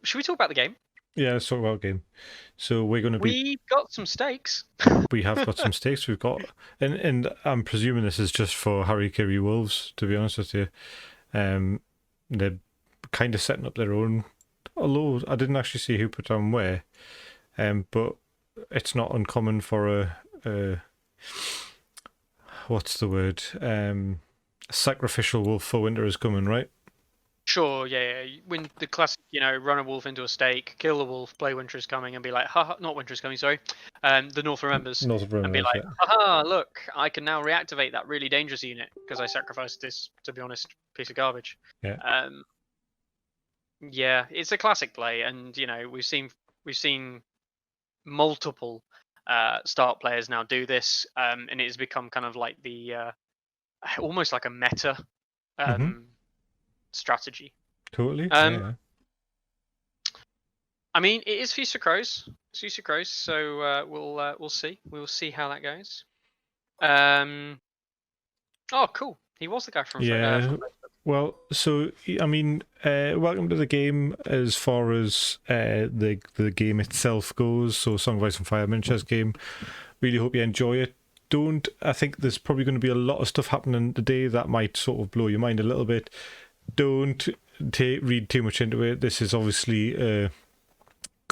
should we talk about the game? Yeah, let's talk about game. So we're going to be. We've got some stakes. We have got some stakes. We've got, and I'm presuming this is just for Harikiri Wolves. To be honest with you, they're kind of setting up their own. Although I didn't actually see who put down where, but it's not uncommon for a what's the word? Sacrificial wolf for winter is coming, right? Sure, yeah. When the classic, run a wolf into a stake, kill the wolf, play Winter is Coming, and be like, haha, not Winter is Coming, sorry. The North remembers. North of And be Remembers, like, haha, look, I can now reactivate that really dangerous unit because I sacrificed this, to be honest, piece of garbage. Yeah. Yeah, it's a classic play, and we've seen multiple start players now do this, and it has become kind of like the almost like a meta strategy. Totally. Yeah. I mean, it is Feast of Crows. It's Feast of Crows, so we'll see. We'll see how that goes. Oh, cool. He was the guy from Yeah. Well, so I mean, welcome to the game as far as the game itself goes. So, Song of Ice and Fire miniatures game. Really hope you enjoy it. I think there's probably going to be a lot of stuff happening today that might sort of blow your mind a little bit. Don't read too much into it. This is obviously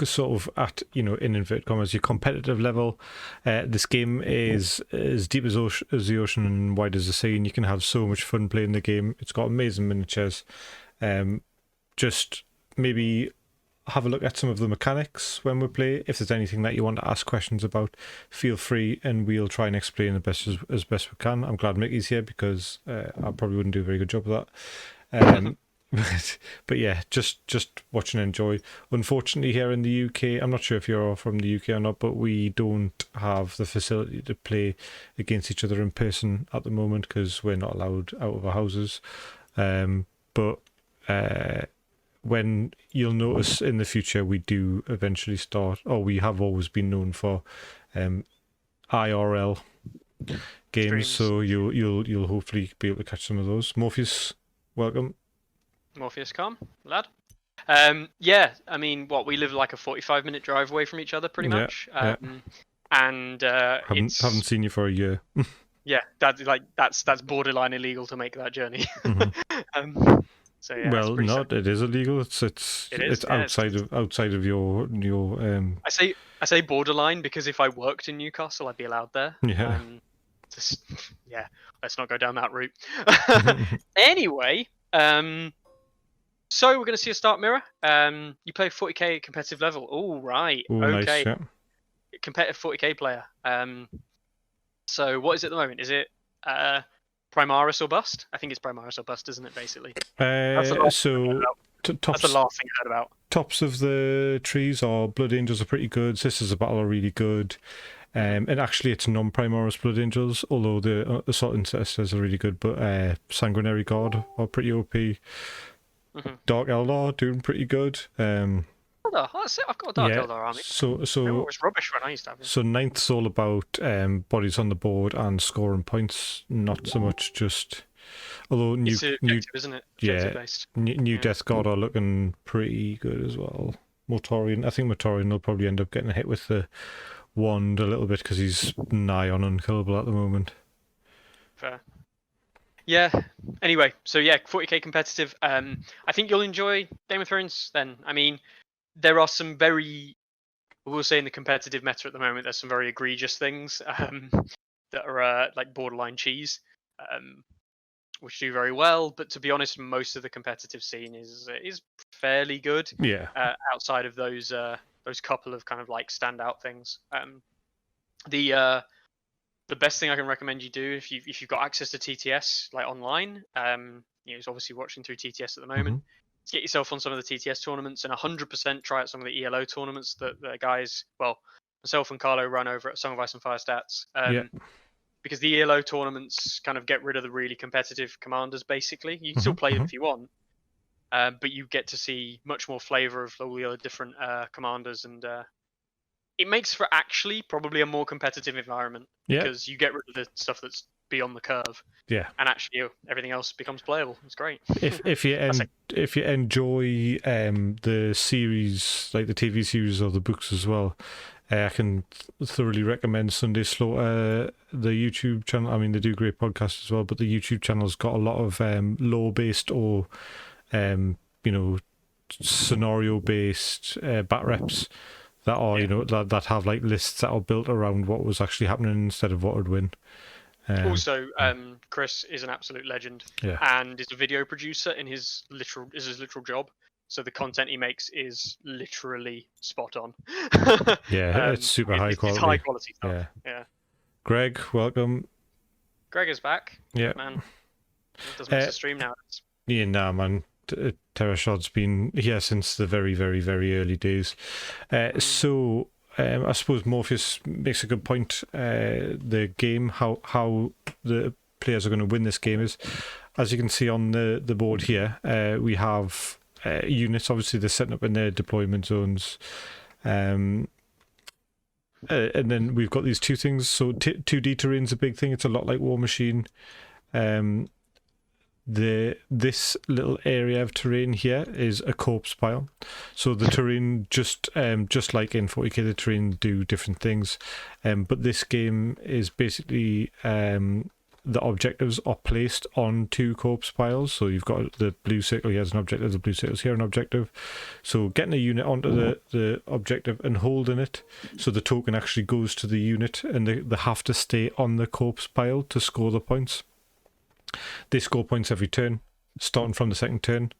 sort of at, in inverted commas, your competitive level. This game is as deep as the ocean and wide as the sea, and you can have so much fun playing the game. It's got amazing miniatures. Just maybe have a look at some of the mechanics when we play. If there's anything that you want to ask questions about, feel free, and we'll try and explain the best as best we can. I'm glad Mickey's here because I probably wouldn't do a very good job of that. But yeah, just watch and enjoy. Unfortunately, here in the UK, I'm not sure if you're all from the UK or not, but we don't have the facility to play against each other in person at the moment because we're not allowed out of our houses. But when you'll notice in the future, we do eventually start, or we have always been known for IRL games. Streams. So you'll hopefully be able to catch some of those. Morpheus, welcome. Morpheus, come, lad. Yeah, I mean, we live like a 45-minute drive away from each other, pretty much. Yeah. And haven't seen you for a year. Yeah, that's borderline illegal to make that journey. Mm-hmm. So yeah, well, no, it is illegal. It's outside of your. I say borderline because if I worked in Newcastle, I'd be allowed there. Yeah. Let's not go down that route. Anyway, so we're going to see a start mirror. You play 40k competitive level. Oh, right. Ooh, okay. Nice, yeah. Competitive 40k player. So what is it at the moment? Is it Primaris or Bust? I think it's Primaris or Bust, isn't it, basically? That's the last thing I heard about. Tops of the trees are Blood Angels are pretty good. Sisters of Battle are really good. And actually, it's non-Primaris Blood Angels, although the Assault Ancestors are really good. But Sanguinary God are pretty OP. Mm-hmm. Dark Eldar doing pretty good. I've got a Dark Eldar army. So it was rubbish when I used to have it. So 9th's all about bodies on the board and scoring points, not so much just. Although it's objective, isn't it? Objective-based. New Death Guard are looking pretty good as well. Mortorian, I think Mortorian will probably end up getting hit with the wand a little bit because he's nigh on unkillable at the moment. Fair. Yeah. Anyway, so yeah, 40k competitive. I think you'll enjoy Game of Thrones then. I mean, there are some we'll say in the competitive meta at the moment, there's some very egregious things that are like borderline cheese, which do very well. But to be honest, most of the competitive scene is fairly good. Yeah. Outside of those couple of kind of like standout things. The best thing I can recommend you do if you've got access to TTS like online, is obviously watching through TTS at the moment. Mm-hmm. Get yourself on some of the TTS tournaments and 100% try out some of the ELO tournaments that the guys, myself and Carlo run over at Song of Ice and Fire Stats. Because the ELO tournaments kind of get rid of the really competitive commanders, basically. You can still play them if you want, but you get to see much more flavor of all the other different commanders, and it makes for actually probably a more competitive environment because you get rid of the stuff that's be on the curve. Yeah. And actually, everything else becomes playable. It's great. If you enjoy the series, like the TV series or the books as well, I can thoroughly recommend Sunday Slaughter, the YouTube channel. I mean, they do great podcasts as well, but the YouTube channel's got a lot of lore-based or scenario-based bat reps that are that have like lists that are built around what was actually happening instead of what would win. Also, Chris is an absolute legend, and is a video producer in his literal job. So the content he makes is literally spot on. It's super high quality. It's high quality stuff. Yeah. Greg, welcome. Greg is back. Yeah. Man, he doesn't miss a stream now. Yeah, nah, man. Terrashot's been here since the very, very, very early days. So I suppose Morpheus makes a good point. The game, how the players are going to win this game is, as you can see on the board here, we have units. Obviously, they're setting up in their deployment zones. And then we've got these two things. So 2D terrain's a big thing. It's a lot like War Machine. This little area of terrain here is a corpse pile. So the terrain, just like in 40k, the terrain do different things. But this game is basically the objectives are placed on two corpse piles. So you've got the blue circle here as an objective, the blue circle's here an objective. So getting a unit onto the objective and holding it, so the token actually goes to the unit, and they have to stay on the corpse pile to score the points. They score points every turn, starting from the second turn.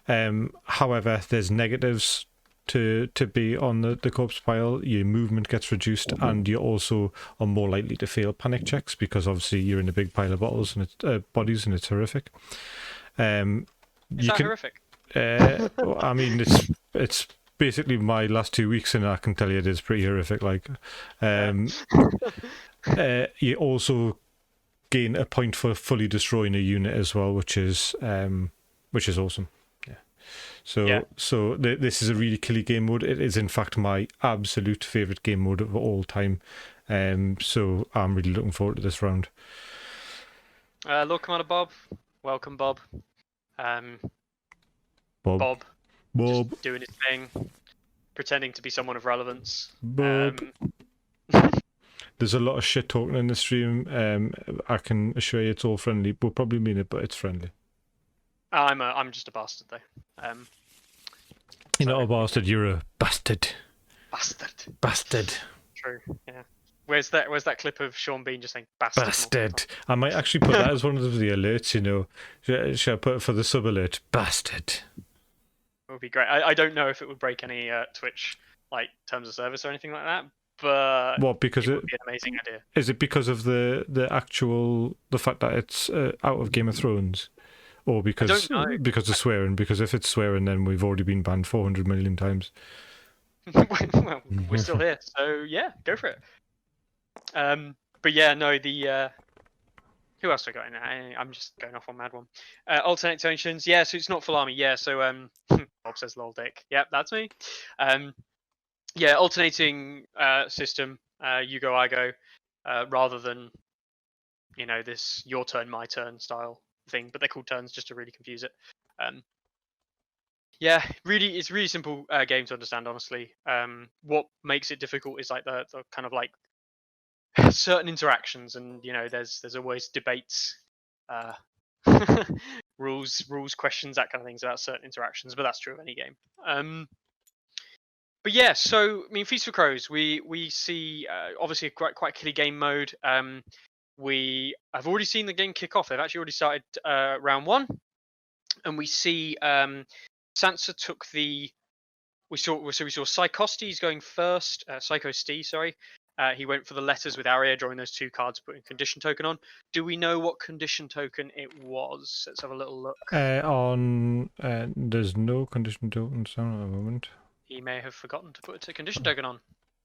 However, there's negatives to be on the corpse pile. Your movement gets reduced, and you also are more likely to fail panic checks because obviously you're in a big pile of bottles and it's bodies, and it's horrific. Is that horrific? I mean, it's basically my last 2 weeks, and I can tell you it is pretty horrific. Like, you also gain a point for fully destroying a unit as well, which is awesome. So this is a really killy game mode. It is in fact my absolute favorite game mode of all time. So I'm really looking forward to this round. Lord Commander Bob, welcome Bob. Bob just doing his thing, pretending to be someone of relevance. Bob. There's a lot of shit talking in the stream. I can assure you it's all friendly. We'll probably mean it, but it's friendly. I'm just a bastard though. You're not a bastard. You're a bastard. Bastard. True. Yeah. Where's that clip of Sean Bean just saying bastard? Bastard. I might actually put that as one of the alerts. Should I put it for the sub alert? Bastard. It would be great. I don't know if it would break any Twitch like terms of service or anything like that. But what, because it would be an amazing idea. Is it because of the fact that it's out of Game of Thrones, or because of swearing? Because if it's swearing, then we've already been banned 400 million times. Well, we're still here, so yeah, go for it. But yeah, no, the who else have I got in there? I'm just going off on mad one. Alternate tensions, yeah. So it's not full army, yeah. So Bob says lol dick. Yep, that's me. Yeah, alternating system, you go, I go, rather than, this your turn, my turn style thing. But they're called turns just to really confuse it. Yeah, really, it's a really simple game to understand, honestly. What makes it difficult is like the kind of like certain interactions, and there's always debates, rules, questions, that kind of things about certain interactions. But that's true of any game. But yeah, so I mean, Feast for Crows, we see obviously a quite killy game mode. I've already seen the game kick off. They've actually already started round one, and we see Sansa took the. We saw Psychoste going first. Psychoste, sorry. He went for the letters with Arya, drawing those two cards, putting condition token on. Do we know what condition token it was? Let's have a little look. There's no condition tokens down at the moment. He may have forgotten to put a condition token on.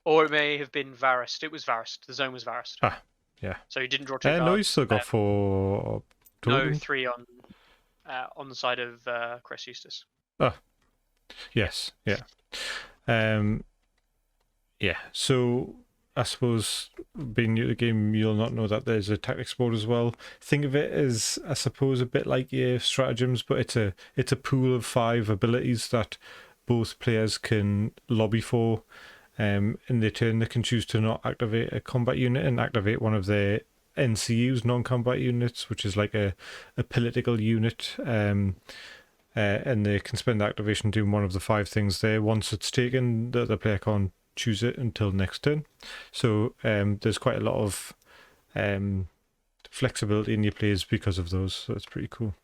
Or it may have been Varist. It was Varist. The zone was Varist. Ah, yeah. So he didn't draw two cards. No, he's still got 4. No, 3 on the side of Chris Eustace. Oh, yes, yeah. Yeah, so I suppose being new to the game, you'll not know that there's a tactics board as well. Think of it as, I suppose, a bit like your stratagems, but it's a pool of 5 abilities that both players can lobby for. In their turn, they can choose to not activate a combat unit and activate one of their NCUs, non-combat units, which is like a political unit. And they can spend the activation doing one of the 5 things there. Once it's taken, the player can't choose it until next turn. So there's quite a lot of flexibility in your plays because of those. So it's pretty cool.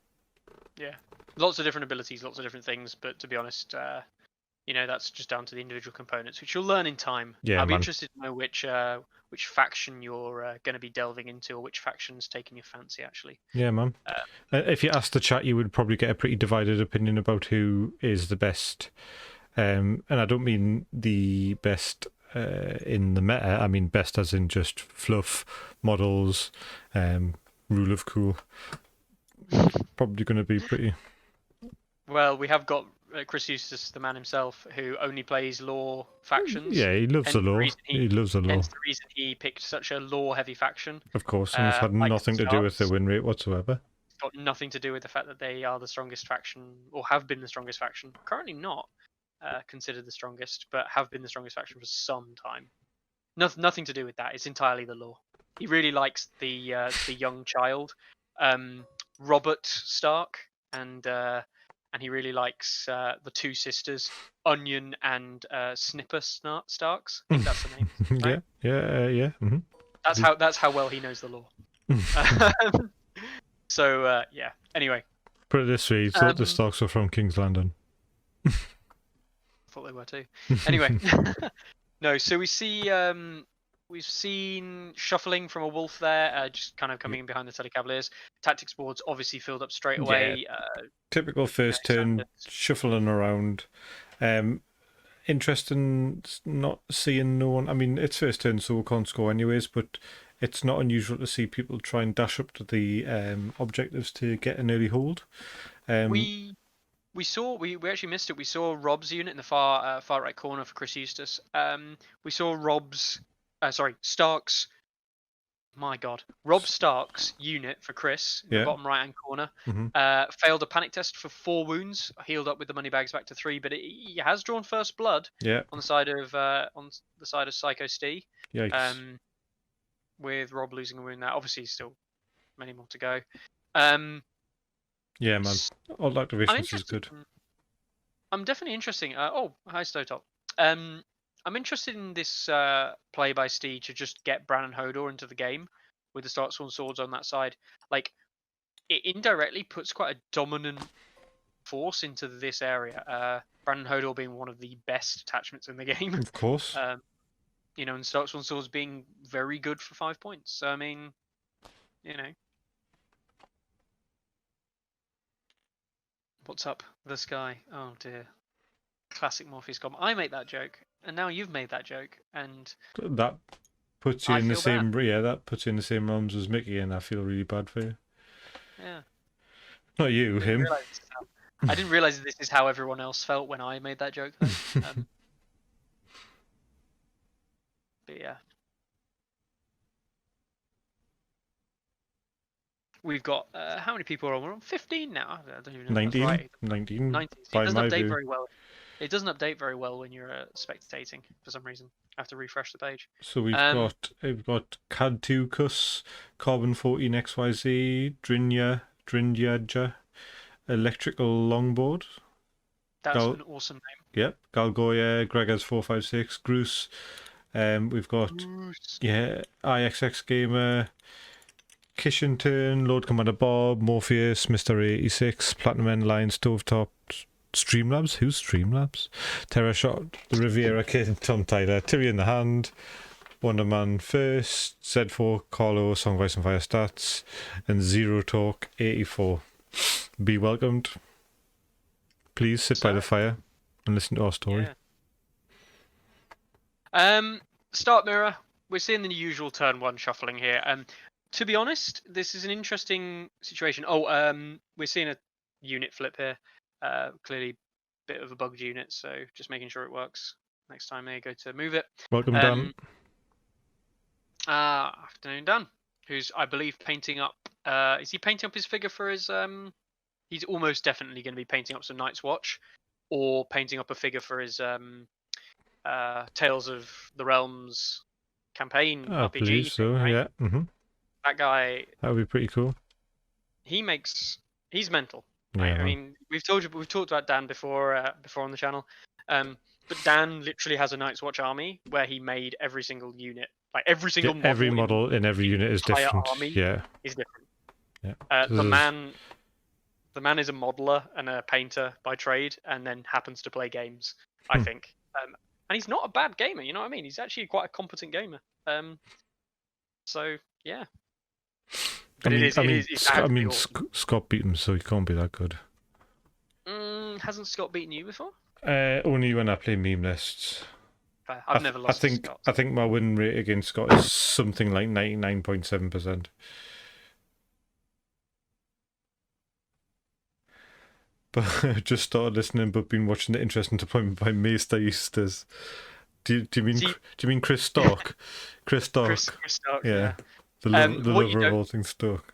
Yeah, lots of different abilities, lots of different things. But to be honest, that's just down to the individual components, which you'll learn in time. Yeah, I'll be interested to know which faction you're going to be delving into, or which faction's taking your fancy, actually. Yeah, man. If you asked the chat, you would probably get a pretty divided opinion about who is the best. And I don't mean the best in the meta. I mean best as in just fluff, models, rule of cool. Probably going to be pretty... Well, we have got Chris Eustace, the man himself, who only plays lore factions. Yeah, he loves the lore. He loves the lore. Hence the reason he picked such a lore-heavy faction. Of course, and it's had nothing to do with the win rate whatsoever. It's got nothing to do with the fact that they are the strongest faction, or have been the strongest faction. Currently not considered the strongest, but have been the strongest faction for some time. Nothing to do with that. It's entirely the lore. He really likes the young child, Robert Stark, and he really likes the 2 sisters, Onion and Snipper Starks. I think that's the name. Right? Yeah. Mm-hmm. That's how well he knows the lore. So yeah. Anyway. Put it this way: you thought the Starks were from King's Landing. Thought they were too. Anyway, no. So we see we've seen shuffling from a wolf there, just kind of coming in behind the Telecavaliers. Tactics boards obviously filled up straight away. Yeah. Typical first turn, shuffling around. Interesting not seeing no one. I mean, it's first turn, so we can't score anyways, but it's not unusual to see people try and dash up to the objectives to get an early hold. We actually missed it. We saw Rob's unit in the far right corner for Chris Eustace. We saw Stark's. My God, Rob Stark's unit for Chris in the bottom right hand corner. Mm-hmm. Failed a panic test for 4 wounds. Healed up with the money bags back to 3, but he has drawn first blood. Yeah. On the side of Psychoste. Yikes. With Rob losing a wound there. Obviously, still many more to go. Yeah, man. All activations is good. I'm definitely interested. Hi, Stotop. I'm interested in this play by Steve to just get Bran and Hodor into the game with the Starksworn swords on that side. Like, it indirectly puts quite a dominant force into this area. Bran and Hodor being one of the best attachments in the game. Of course. And Starksworn swords being very good for 5 points. So, I mean, What's up, this guy? Oh dear. Classic Morpheus Goblin. I make that joke, and now you've made that joke, and that puts you in the same that puts you in the same realms as Mickey, and I feel really bad for you. Yeah. Not you, him. I didn't realize this is how everyone else felt when I made that joke. But yeah. We've got how many people are on? We're on 15 now. I don't even know. 19. Right. 19. 19. It doesn't update very well. It doesn't update very well when you're spectating for some reason. I have to refresh the page. So we've got Cadtucus, Carbon 14 XYZ, Drinyaja, Electrical Longboard. That's an awesome name. Yep. Galgoya, Gregors 456, Groose. We've got IXX Gamer, Kishington, Lord Commander Bob, Morpheus, Mr. 86, Platinum End Line, Stovetop, Streamlabs? Who's Streamlabs? Terra Shot, The Riviera Kid, Tom Tyler, Tibby in the Hand, Wonderman First, Z4, Carlo, Song Voice and Fire Stats, and Zero Talk 84. Be welcomed. Please sit by the fire and listen to our story. Yeah. Start mirror. We're seeing the usual turn 1 shuffling here. To be honest, this is an interesting situation. We're seeing a unit flip here. Clearly a bit of a bugged unit, so just making sure it works next time they go to move it. Welcome, Dan. Afternoon, Dan. Who's, I believe, painting up. Is he painting up his figure for his? He's almost definitely going to be painting up some Night's Watch, or painting up a figure for his Tales of the Realms campaign I RPG believe so. thing, right? Yeah. Mm-hmm. That guy. That would be pretty cool. He's mental. Yeah, right? I mean, we've talked about Dan before on the channel. But Dan literally has a Night's Watch army where he made every single unit, like every single model. Every model in every unit is different. Yeah. Is different. Yeah. The man is a modeler and a painter by trade, and then happens to play games. I think, and he's not a bad gamer. You know what I mean? He's actually quite a competent gamer. So yeah. But Scott beat him, so he can't be that good. Hasn't Scott beaten you before? Only when I play meme lists. I've never lost. I think my win rate against Scott is something like 99.7%. But I just started listening, but been watching the interesting deployment by Maester Eustace. Do you mean Chris Stark? Chris Stark. Chris Stark. Yeah. The lover of all things Stark.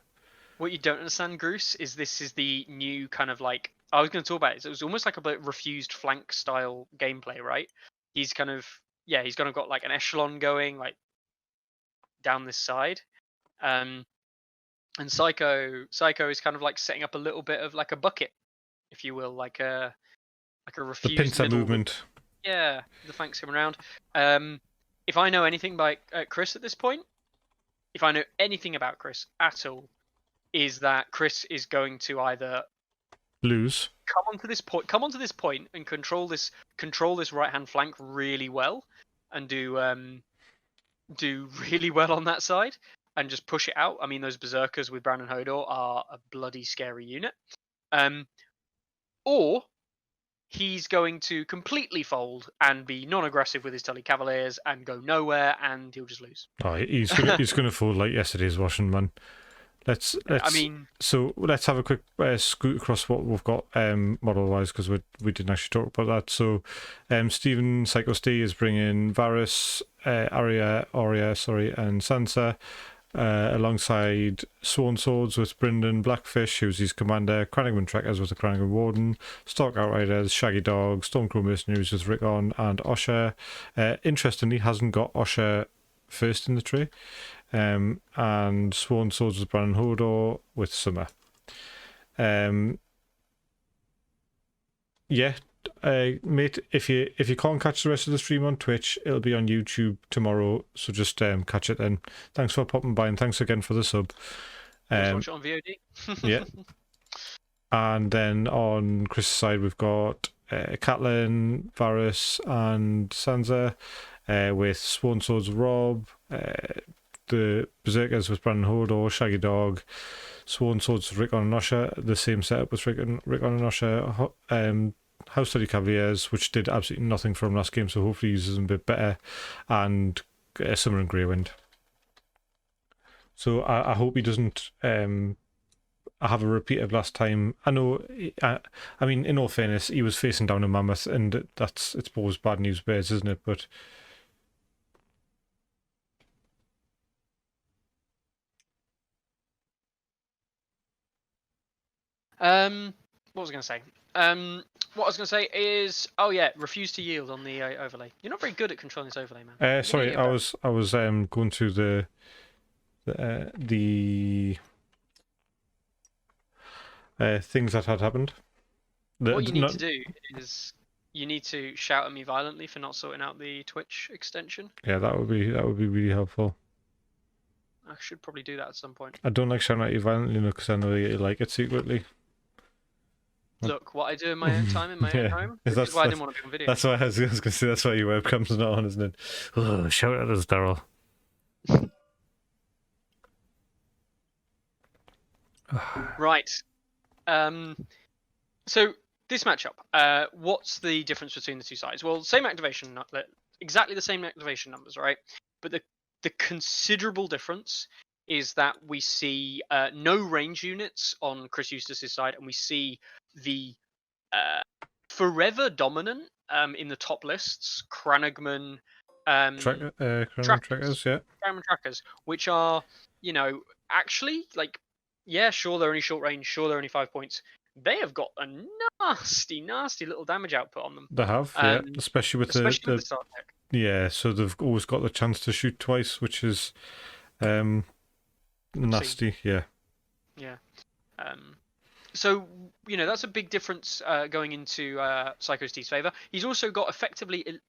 What you don't understand, Bruce, is this is the new kind of like I was going to talk about it. It was almost like a bit refused flank style gameplay, right? He's kind of got like an echelon going like down this side, and Psycho is kind of like setting up a little bit of like a bucket, if you will, like a refused the pincer movement. Yeah, the flanks come around. If I know anything by Chris at this point, if I know anything about Chris at all, is that Chris is going to either lose, come onto this point and control this right hand flank really well, and do really well on that side, and just push it out. I mean, those berserkers with Brandon Hodor are a bloody scary unit. Or he's going to completely fold and be non-aggressive with his Tully Cavaliers and go nowhere, and he'll just lose. Oh, he's gonna fold like yesterday's Washington man. Let's have a quick scoot across what we've got model wise, because we didn't actually talk about that. So Stephen Psychoste is bringing Varys, Arya, and Sansa, alongside Sworn Swords with Brynden Blackfish, who's his commander, Crannogman Trackers with the Crannogman Warden, Stark Outriders, Shaggy Dog, Stormcrow Mercenaries with Rickon and Osher. Interestingly, hasn't got Osher first in the tray. And Sworn Swords with Brandon Hodor with Summer. Mate, if you can't catch the rest of the stream on Twitch, it'll be on YouTube tomorrow, so just catch it then. Thanks for popping by, and thanks again for the sub. Watch it on VOD. Yeah. And then on Chris' side, we've got Catelyn, Varys, and Sansa, with Sworn Swords Rob, the Berserkers with Brandon Hodor, Shaggy Dog, Sworn Swords with Rickon and Osher, the same setup with Rickon and Osher, House Study Cavaliers, which did absolutely nothing from last game, so hopefully uses them a bit better, and Summer and Greywind. So I hope he doesn't have a repeat of last time. I know, I mean, in all fairness, he was facing down a mammoth, and it's always bad news bears, isn't it? But what was I going to say? What I was going to say is, refuse to yield on the overlay. You're not very good at controlling this overlay, man. Sorry, I was going through the things that had happened. What you need to do is you need to shout at me violently for not sorting out the Twitch extension. Yeah, that would be really helpful. I should probably do that at some point. I don't like shouting at you violently, because I know you like it secretly. Look, what I do in my own time, in my own home, which is why I didn't want to be on video. That's why I was going to say, that's why your webcam's not on, isn't it? Oh, shout at us, Daryl. Right. So, this matchup, what's the difference between the two sides? Well, same activation, exactly the same activation numbers, right? But the considerable difference is that we see no range units on Chris Eustace's side, and we see the forever dominant in the top lists, Crannogman, trackers, yeah. Trackers, which are, actually, like, yeah, sure, they're only short range, sure, they're only 5 points. They have got a nasty, nasty little damage output on them. They have, yeah, especially with the start deck. Yeah, so they've always got the chance to shoot twice, which is nasty, yeah. Yeah. So, that's a big difference going into Psychoste's favour. He's also got effectively,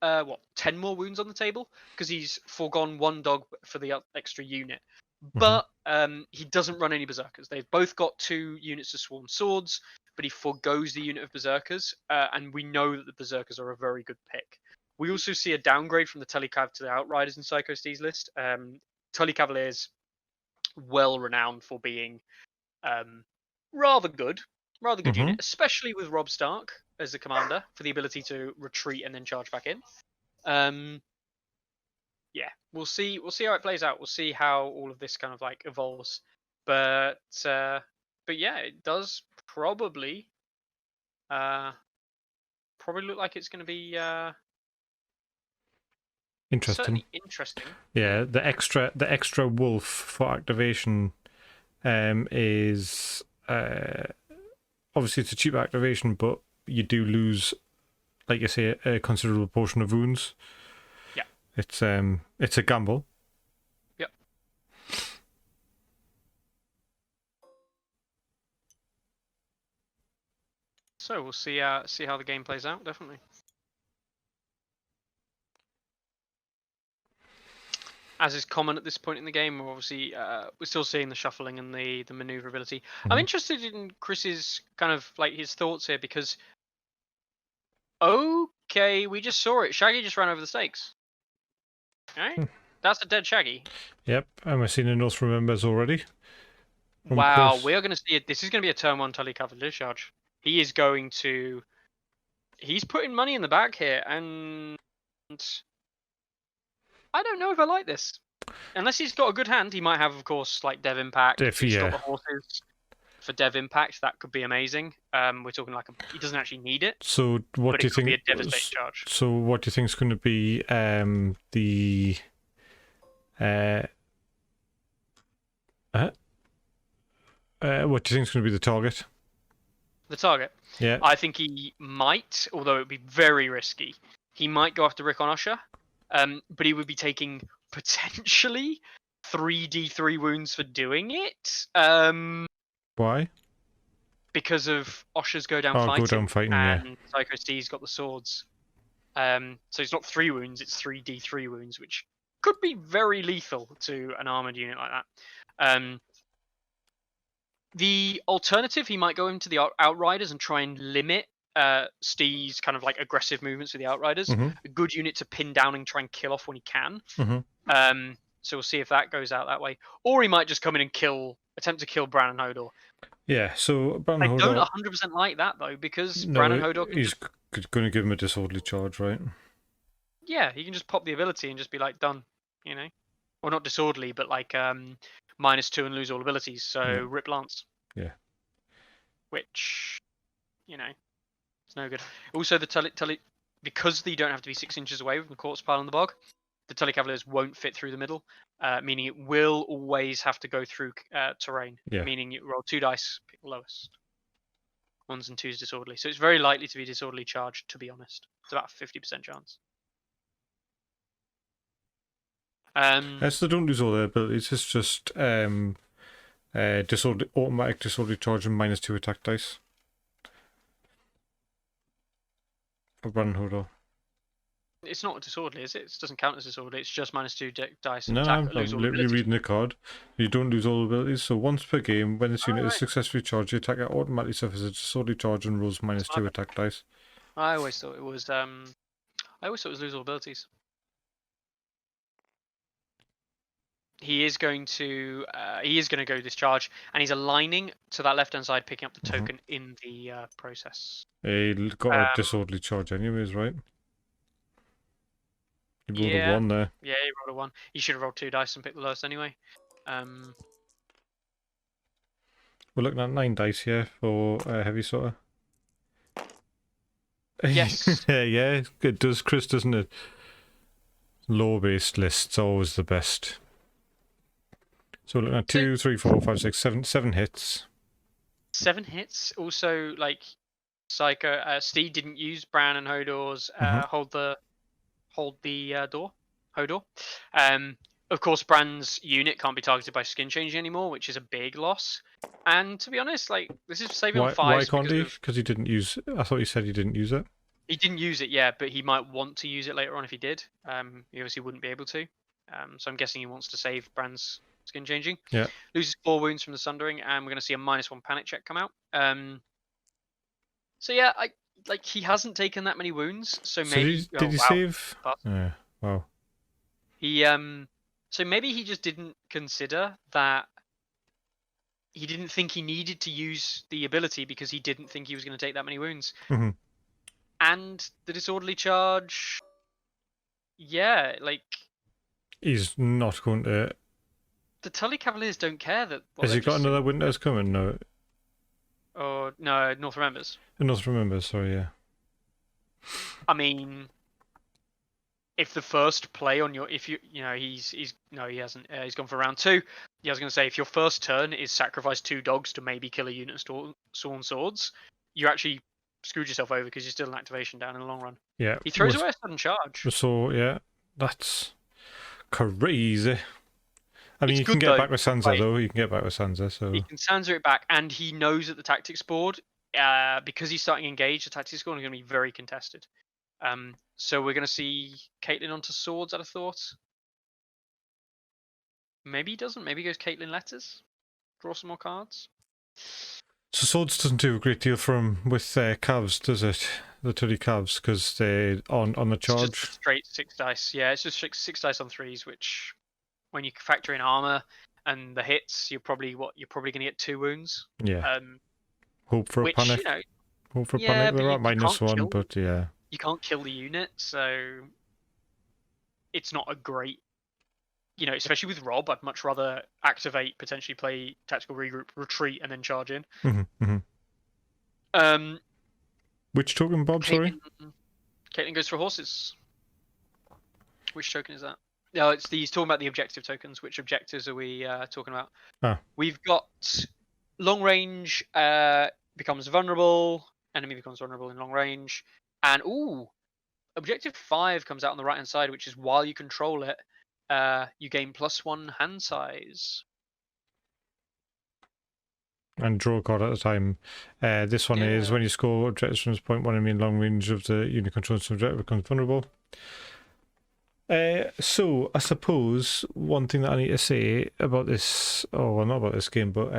10 more wounds on the table, because he's foregone one dog for the extra unit. But he doesn't run any Berserkers. They've both got 2 units of Sworn Swords, but he forgoes the unit of Berserkers, and we know that the Berserkers are a very good pick. We also see a downgrade from the Telecav to the Outriders in Psychoste's list. Tully Cavaliers, well renowned for being rather good unit, especially with Rob Stark as the commander, for the ability to retreat and then charge back in. Yeah, we'll see how it plays out. We'll see how all of this kind of like evolves. But yeah, it does probably look like it's going to be interesting. Yeah, the extra wolf for activation is obviously it's a cheap activation, but you do lose, like you say, a considerable portion of wounds. Yeah, it's a gamble. Yep. So we'll see how the game plays out. Definitely. As is common at this point in the game, we're obviously we're still seeing the shuffling and the maneuverability. I'm interested in Chris's kind of like his thoughts here, because okay, we just saw it. Shaggy just ran over the stakes. Alright, that's a dead Shaggy. Yep, and we're seeing a note from members already. Wow, we are going to see it. This is going to be a turn 1 Tully Cavalier charge. He's putting money in the back here, and I don't know if I like this. Unless he's got a good hand, he might have, of course, like Dev Impact. If he's got the horses for Dev Impact, that could be amazing. We're talking like he doesn't actually need it. So what do you think? Be a devastating charge. So what do you think is going to be what do you think is going to be the target? The target? Yeah. I think he might, although it would be very risky. He might go after Rick on Usher, but he would be taking potentially 3d3 wounds for doing it. Why? Because of Usher's go down fighting. Go down fighting, and Psychoste's got the swords. So it's not 3 wounds, it's 3d3 wounds, which could be very lethal to an armored unit like that. The alternative, he might go into the Outriders and try and limit Steve's kind of like aggressive movements with the Outriders. A good unit to pin down and try and kill off when he can. So we'll see if that goes out that way. Or he might just come in and attempt to kill Bran and Hodor. Yeah, so Bran and Hodor... I don't 100% like that, though, because Bran and Hodor... He's going to give him a disorderly charge, right? Yeah, he can just pop the ability and just be like, done, Well, not disorderly, but like -2 and lose all abilities, so Rip Lance. Yeah. Which, it's no good. Also, the Tully, because you don't have to be 6 inches away from the corpse pile in the bog, the Tully Cavaliers won't fit through the middle, meaning it will always have to go through terrain, meaning you roll 2 dice, pick the lowest. 1s and 2s disorderly. So it's very likely to be disorderly charged, to be honest. It's about a 50% chance. So they don't lose all their abilities, it's just automatic disorderly charge and -2 attack dice. For Bran and Hodor. It's not disorderly, is it? It doesn't count as disorderly, it's just -2 dice and no, attack. I'm literally reading the card. You don't lose all abilities, so once per game, when this unit is successfully charged, the attacker automatically suffers a disorderly charge and rolls -2 attack dice. I always thought it was lose all abilities. He is going to go this charge, and he's aligning to that left hand side, picking up the token in the process. He got a disorderly charge anyways, right? He rolled a 1 there. Yeah, he rolled a 1. He should have rolled 2 dice and picked the lowest anyway. We're looking at 9 dice here for Heavy Sorter. Yes. Yeah, it does, Chris, doesn't it? Low-based lists always the best. So looking at 2, 3, 4, 5, 6, 7 hits. 7 hits. Also, like Steve didn't use Bran and Hodor's hold the door, Hodor. Of course, Bran's unit can't be targeted by skin changing anymore, which is a big loss. And to be honest, like this is saving on 5s. Why can't he? Because he didn't use. I thought he said he didn't use it. He didn't use it, yeah, but he might want to use it later on if he did. He obviously wouldn't be able to. So I'm guessing he wants to save Bran's skin changing. Yeah. Loses 4 wounds from the Sundering, and we're going to see a -1 panic check come out. So yeah, he hasn't taken that many wounds, so maybe. Did he save? Yeah. Wow. He So maybe he just didn't consider that. He didn't think he needed to use the ability because he didn't think he was going to take that many wounds. Mm-hmm. And the disorderly charge, yeah, like he's not going to. The Tully Cavaliers don't care that. Has he got another Winter's coming? No. Or no, North Remembers. North Remembers, sorry, yeah. I mean, if the first play on your, if you know, he hasn't. He's gone for round 2. Yeah, I was going to say, if your first turn is sacrifice 2 dogs to maybe kill a unit of Sworn Swords, you actually screwed yourself over because you're still an activation down in the long run. Yeah. He throws away a sudden charge. So yeah, that's crazy. I mean, it's you can get back with Sansa like, though. You can get back with Sansa, so he can Sansa it back, and he knows that the tactics board, because he's starting to engage, the tactics board is going to be very contested. So we're going to see Caitlyn onto swords. I'd have thought. Maybe he doesn't. Maybe he goes Caitlyn letters. Draw some more cards. So swords doesn't do a great deal for him with calves, does it? The Tully calves, because they're on the charge. It's just straight 6 dice. Yeah, it's just 6 dice on 3s, which, when you factor in armor and the hits, you're probably going to get 2 wounds. Yeah. Hope for a panic. Hope for a panic. They're at -1, but yeah. You can't kill the unit, so it's not a great. Especially with Rob, I'd much rather activate, potentially play tactical regroup, retreat, and then charge in. Mm-hmm, mm-hmm. Which token, Bob? Sorry. Caitlyn goes for horses. Which token is that? No, he's talking about the objective tokens. Which objectives are we talking about? We've got long range becomes vulnerable. Enemy becomes vulnerable in long range, and objective 5 comes out on the right hand side, which is while you control it. You gain +1 hand size. And draw a card at a time. This one is when you score objectives from this point, one enemy in long range of the unit controls objective becomes vulnerable. So I suppose one thing that I need to say about this, not about this game, but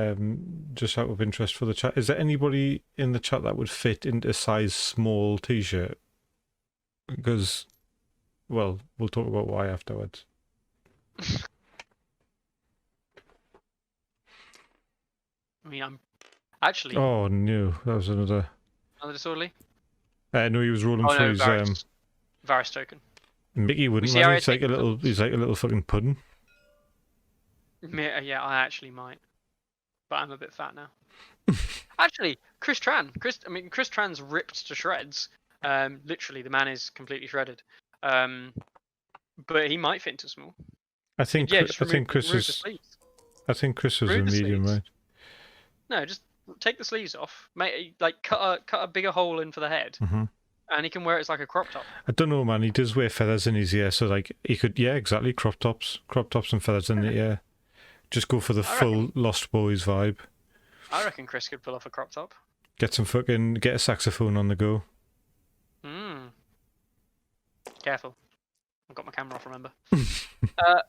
just out of interest for the chat, is there anybody in the chat that would fit into a size small t-shirt? Because, well, we'll talk about why afterwards. I mean, I'm actually. Oh no, that was another disorderly. No, he was rolling for his Varys token. Mickey wouldn't. He's like a little fucking pudding. Yeah, I actually might, but I'm a bit fat now. Actually, Chris Tran's ripped to shreds. Literally, the man is completely shredded. But he might fit into small. I think Chris was a medium, right? No, just take the sleeves off. Cut a bigger hole in for the head, and he can wear it as like a crop top. I don't know, man. He does wear feathers in his ear, so like he could, exactly, crop tops and feathers in the ear. Just go for the full Lost Boys vibe. I reckon Chris could pull off a crop top. Get a saxophone on the go. Careful. I've got my camera off, remember.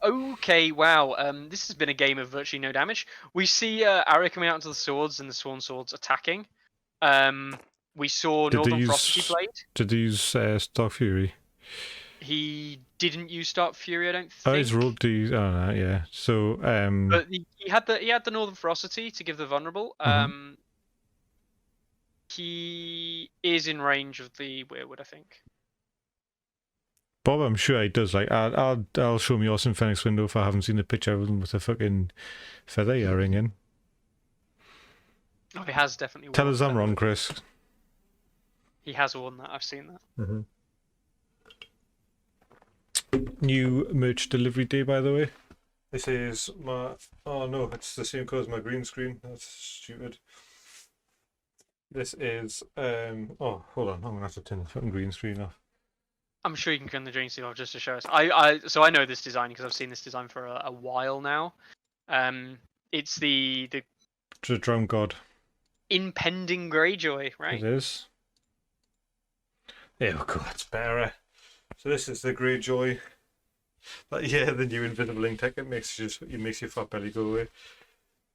Okay, wow. This has been a game of virtually no damage. We see Arya coming out into the swords and the Sworn Swords attacking. We saw Northern Frosty Blade. Did he use Stark Fury? He didn't use Stark Fury, I don't think. Oh, he's rolled these. Oh, no, yeah. So, but he had the Northern Ferocity to give the vulnerable. He is in range of the Weirwood, I think. Bob, I'm sure he does. Like, I'll show me Austin Phoenix window if I haven't seen a picture of him with a fucking feather earring in. Oh, he has definitely. Tell us I'm wrong, Chris. He has worn that. I've seen that. new merch delivery day, by the way. This is my... Oh no, it's the same colour as my green screen. That's stupid. This is... Oh, hold on. I'm going to have to turn the fucking green screen off. I'm sure you can turn the green screen off just to show us. So I know this design because I've seen this design for a while now. It's the Drowned God. impending Greyjoy, right? It is. Oh god, it's better. So this is the Greyjoy. But yeah, the new invisible ink tech. It makes your fat belly go away.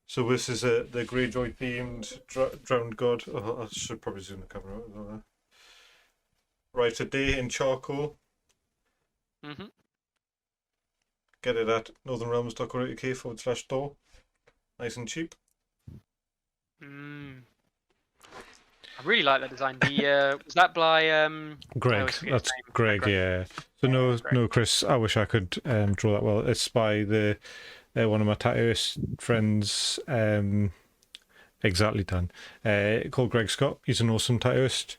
So this is the Greyjoy themed Drowned God. Oh, I should probably zoom the camera out as well. Right, a day in charcoal. Get it at northernrealms.co.uk/store. Nice and cheap. I really like that design. The was that by Greg? That's Greg, yeah. So no, Chris. I wish I could draw that well. It's by the one of my tattooist friends. Exactly, Dan. Called Greg Scott. He's an awesome tattooist.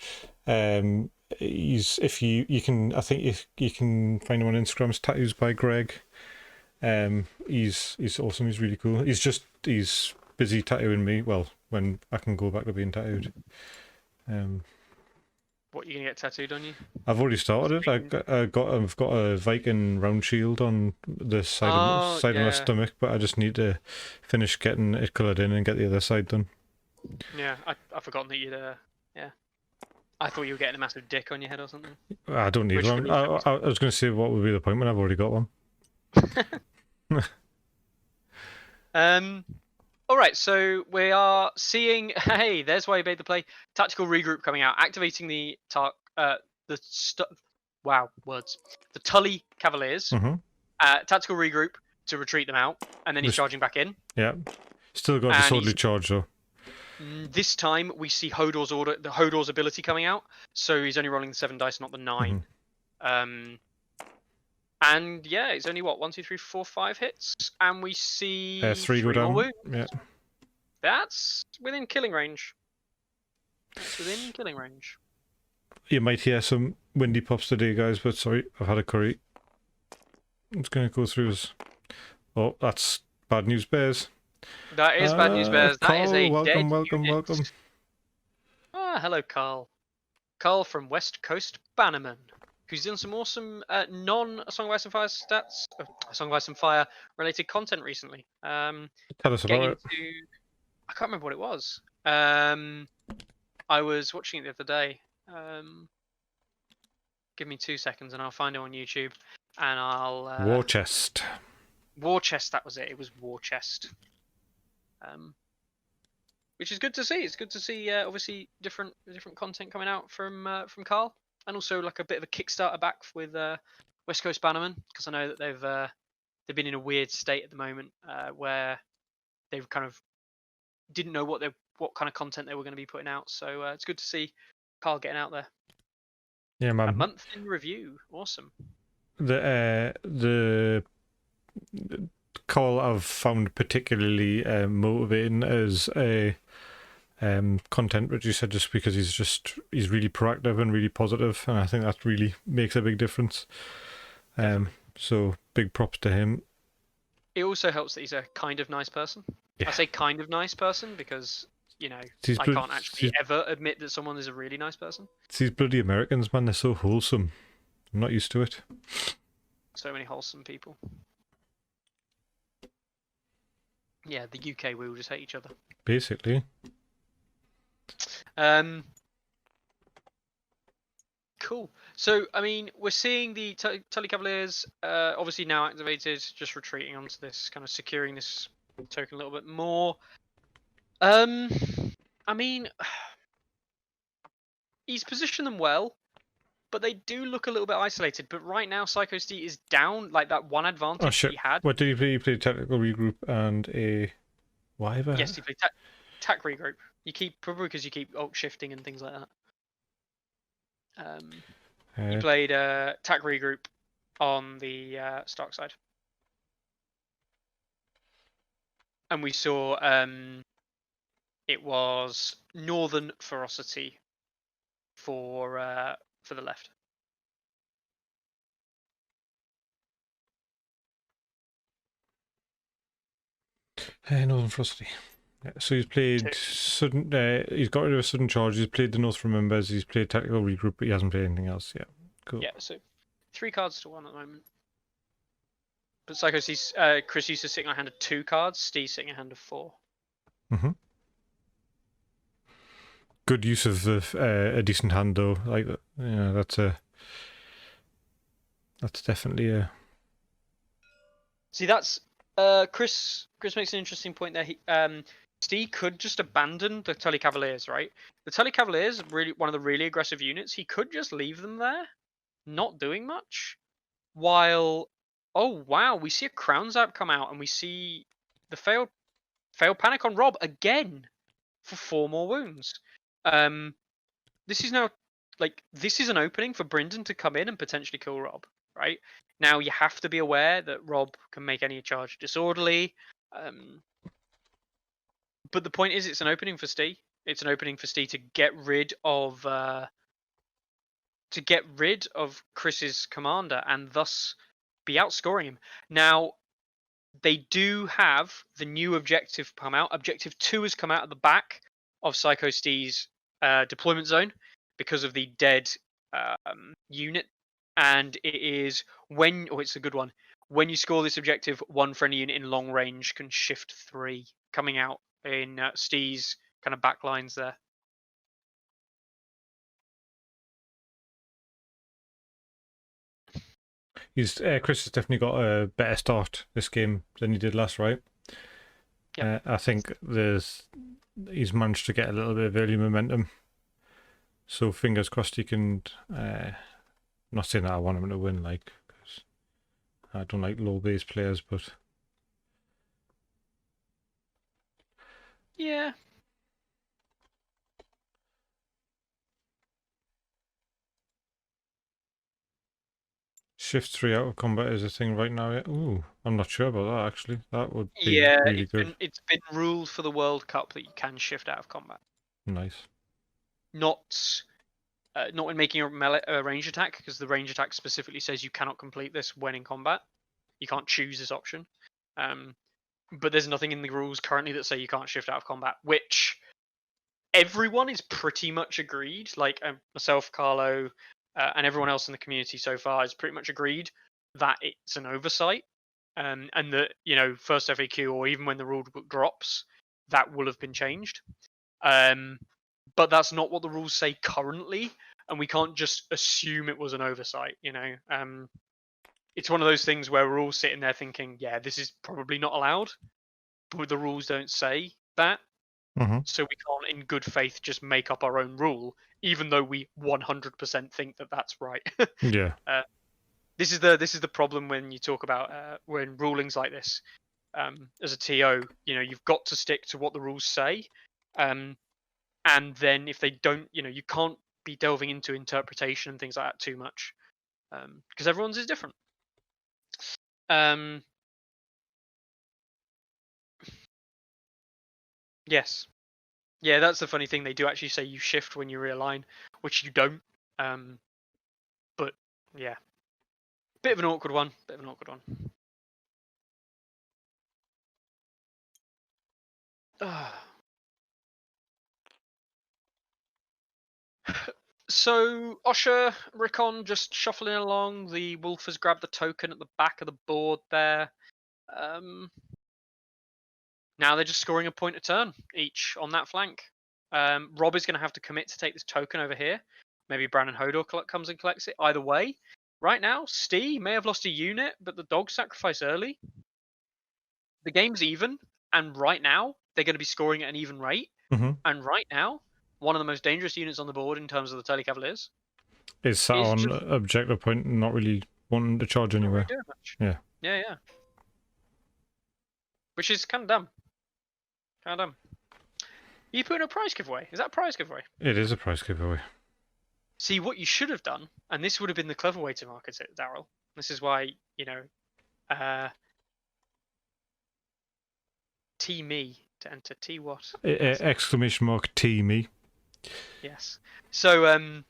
He's if you can, I think you can find him on Instagram. It's Tattoos by Greg. He's awesome. He's really cool. He's busy tattooing me. Well, when I can go back to being tattooed. What, you gonna get tattooed on you? I've already started it. I've got a Viking round shield on the side of my stomach, but I just need to finish getting it coloured in and get the other side done. Yeah, I've forgotten that you'd yeah. I thought you were getting a massive dick on your head or something. I don't need one. I was going to say, what would be the point when I've already got one? All right, so we are seeing. Hey, there's why you made the play. Tactical regroup coming out, activating the Tully Cavaliers. Tactical regroup to retreat them out, and then he's charging back in. Yeah, still got disorderly charge though. This time we see Hodor's ability coming out, so he's only rolling the 7 dice, not the 9. And yeah, it's only 1, 2, 3, 4, 5 hits, and we see 3 go down. Wounds. Yeah, that's within killing range. You might hear some windy pops today, guys, but sorry, I've had a curry. It's going to go through as... Oh, that's bad news, bears. That is bad news, bears. That Carl, is a welcome. Ah, hello, Carl. Carl from West Coast Bannerman, who's done some awesome non-Song of Ice and Fire Song of Ice and Fire related content recently. Tell us about it. I can't remember what it was. I was watching it the other day. Give me 2 seconds and I'll find it on YouTube. And I'll... War Chest. War Chest, that was it. It was War Chest. Which is good to see. It's good to see, obviously, different content coming out from Carl. And also like a bit of a Kickstarter back with West Coast Bannerman, because I know that they've been in a weird state at the moment where they've kind of didn't know what kind of content they were going to be putting out. So it's good to see Carl getting out there. Yeah, man. A month in review, awesome. The Carl I've found particularly motivating as a content, which you said, just because he's really proactive and really positive, and I think that really makes a big difference. So big props to him. It also helps that he's a kind of nice person. Yeah. I say kind of nice person because, I can't actually ever admit that someone is a really nice person. It's these bloody Americans, man. They're so wholesome. I'm not used to it. So many wholesome people. Yeah, the UK, we all just hate each other. Basically. Cool. So, I mean, we're seeing the Tully Cavaliers obviously now activated, just retreating onto this, kind of securing this token a little bit more. I mean, he's positioned them well, but they do look a little bit isolated. But right now, Psychoste is down, like that one advantage he had. What did he play? He played Tactical Regroup and a Wyver? Yes, he played Tac Regroup. Probably because you keep alt shifting and things like that. He played Tac Regroup on the Stark side. And we saw it was Northern Ferocity for the left. Northern Frosty. Yeah, so he's played sudden. He's got rid of a sudden charge. He's played the North Remembers. He's played Tactical Regroup, but he hasn't played anything else. Yeah, cool. Yeah, so 3 cards to 1 at the moment. But Psychoste's, Chris used to sitting on a hand of 2 cards. Steve's sitting on a hand of 4. Mm-hmm. Good use of a decent hand though. Like yeah, that's definitely a. See, that's Chris. Chris makes an interesting point there. Steve could just abandon the Tully Cavaliers, right? The Tully Cavaliers are really one of the really aggressive units. He could just leave them there, not doing much. While, oh wow, we see a Crown Zap come out, and we see the failed panic on Rob again for 4 more wounds. This is now this is an opening for Brynden to come in and potentially kill Rob, right? Now you have to be aware that Rob can make any charge disorderly. But the point is, it's an opening for Steve. It's an opening for Steve to get rid of Chris's commander and thus be outscoring him. Now they do have the new objective come out. Objective 2 has come out at the back of Psychoste's deployment zone because of the dead unit, and it is it's a good one. When you score this objective, 1 friendly unit in long range can shift 3, coming out in Steve's kind of back lines there. Chris has definitely got a better start this game than he did last, right? Yeah. I think he's managed to get a little bit of early momentum. So fingers crossed he can. Not saying that I want him to win, like, because I don't like low base players, but yeah. Shift 3 out of combat is a thing right now. Yeah. Ooh, I'm not sure about that actually. That would be really good. It's been ruled for the World Cup that you can shift out of combat. Nice. Not when making a range attack, because the range attack specifically says you cannot complete this when in combat. You can't choose this option. But there's nothing in the rules currently that say you can't shift out of combat, which everyone is pretty much agreed. Like myself, Carlo, and everyone else in the community so far is pretty much agreed that it's an oversight, and that first FAQ or even when the rule book drops, that will have been changed. But that's not what the rules say currently, and we can't just assume it was an oversight. It's one of those things where we're all sitting there thinking, yeah, this is probably not allowed, but the rules don't say that. Mm-hmm. So we can't, in good faith, just make up our own rule, even though we 100% think that that's right. Yeah. This is the problem when you talk about when rulings like this. As a TO, you've got to stick to what the rules say, and then if they don't, you can't be delving into interpretation and things like that too much, because everyone's is different. Yes. Yeah, that's the funny thing. They do actually say you shift when you realign, which you don't. But yeah, bit of an awkward one. So Osher, Rickon just shuffling along. The wolf has grabbed the token at the back of the board there. Now they're just scoring a point a turn each on that flank. Rob is going to have to commit to take this token over here. Maybe Brandon Hodor comes and collects it. Either way, right now, Steve may have lost a unit, but the dog sacrifice early. The game's even, and right now, they're going to be scoring at an even rate. Mm-hmm. And right now, one of the most dangerous units on the board in terms of the Tully Cavaliers is sat on objective point and not really wanting to charge anywhere. Not really doing much. Yeah. Yeah. Which is kind of dumb. Are you putting a prize giveaway? Is that a prize giveaway? It is a prize giveaway. See, what you should have done, and this would have been the clever way to market it, Daryl. This is why, T me to enter. T what? Exclamation mark T me. Yes. So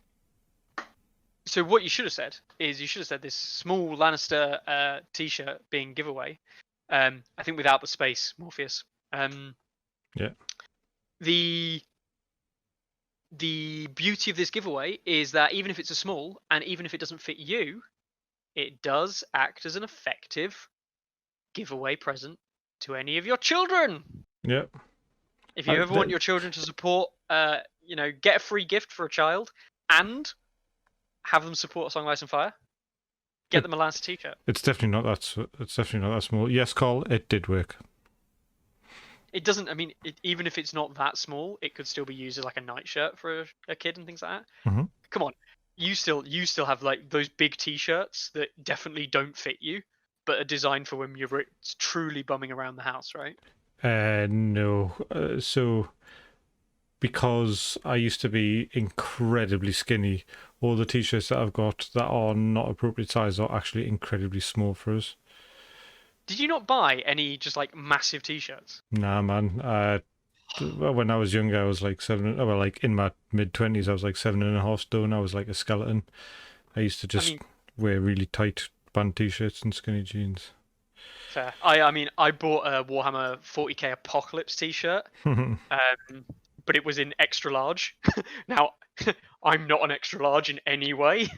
what you should have said is this small Lannister t-shirt being giveaway. I think without the space, Morpheus. Yeah. The beauty of this giveaway is that even if it's a small, and even if it doesn't fit you, it does act as an effective giveaway present to any of your children. Yeah. If you ever want your children to support, get a free gift for a child and have them support A Song of Ice and Fire, get them a Lancer t-shirt. It's definitely not that. It's definitely not that small. Yes, Carl, it did work. It doesn't. I mean, even if it's not that small, it could still be used as like a nightshirt for a kid and things like that. Mm-hmm. Come on, you still have like those big t-shirts that definitely don't fit you, but are designed for when you're truly bumming around the house, right? No. So, because I used to be incredibly skinny, all the t-shirts that I've got that are not appropriate size are actually incredibly small for us. Did you not buy any just like massive t-shirts? Nah, man. When I was younger, I was like like in my mid-20s, I was like 7.5 stone. I was like a skeleton. I used to just wear really tight band t-shirts and skinny jeans. Fair. I bought a Warhammer 40k Apocalypse t-shirt, but it was in extra large. Now, I'm not an extra large in any way,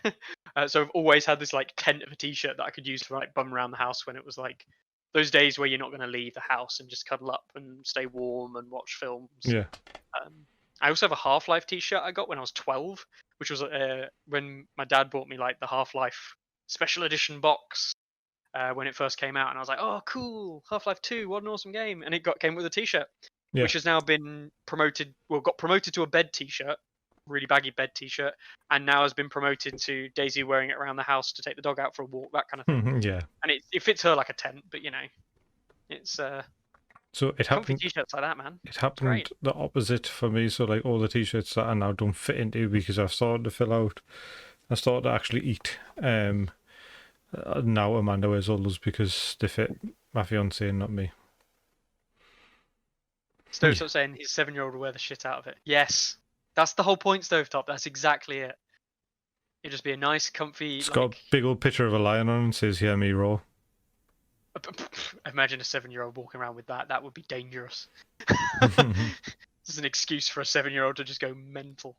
so I've always had this like tent of a t-shirt that I could use to like bum around the house when it was like those days where you're not going to leave the house and just cuddle up and stay warm and watch films. Yeah. I also have a Half-Life t-shirt I got when I was 12, which was when my dad bought me like the Half-Life special edition box when it first came out, and I was like, "Oh, cool! Half-Life 2, what an awesome game!" And it came with a t-shirt, which has now been promoted. Well, got promoted to a bed t-shirt, really baggy bed t-shirt, and now has been promoted to Daisy wearing it around the house to take the dog out for a walk, that kind of thing. Yeah. And it fits her like a tent, but it's so it comfy happened. t-shirts like that, man. It happened the opposite for me. So like all the t-shirts that I now don't fit into because I've started to fill out. I started to actually eat. Now Amanda wears all those because they fit my fiance and not me. Stovetop saying his 7-year-old will wear the shit out of it. Yes, that's the whole point, Stovetop. That's exactly it. It'd just be a nice, comfy. It's got a big old picture of a lion on it and says, "Hear me roar." Imagine a 7-year-old walking around with that. That would be dangerous. This is an excuse for a 7-year-old to just go mental.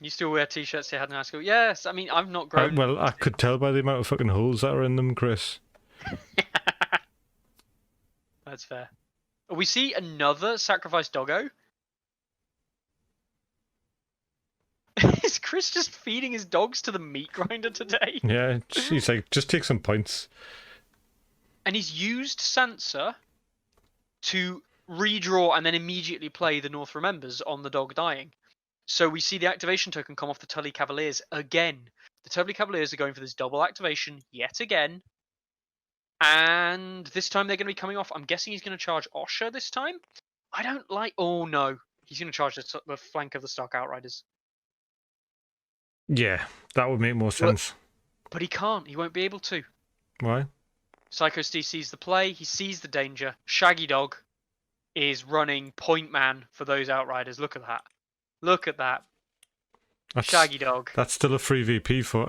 You still wear t-shirts you had in high school? Yes. I mean, I've not grown. Well, I could tell by the amount of fucking holes that are in them, Chris. That's fair. We see another sacrificed doggo. Is Chris just feeding his dogs to the meat grinder today? Yeah, he's like, just take some points. And he's used Sansa to redraw and then immediately play the North Remembers on the dog dying. So we see the activation token come off the Tully Cavaliers again. The Tully Cavaliers are going for this double activation yet again. And this time they're going to be coming off. I'm guessing he's going to charge Osha this time. I don't like... Oh, no. He's going to charge the flank of the Stark Outriders. Yeah, that would make more sense. But he can't. He won't be able to. Why? Psychoste sees the play. He sees the danger. Shaggy Dog is running point man for those Outriders. Look at that. Look at that. Shaggy Dog. That's still a free VP for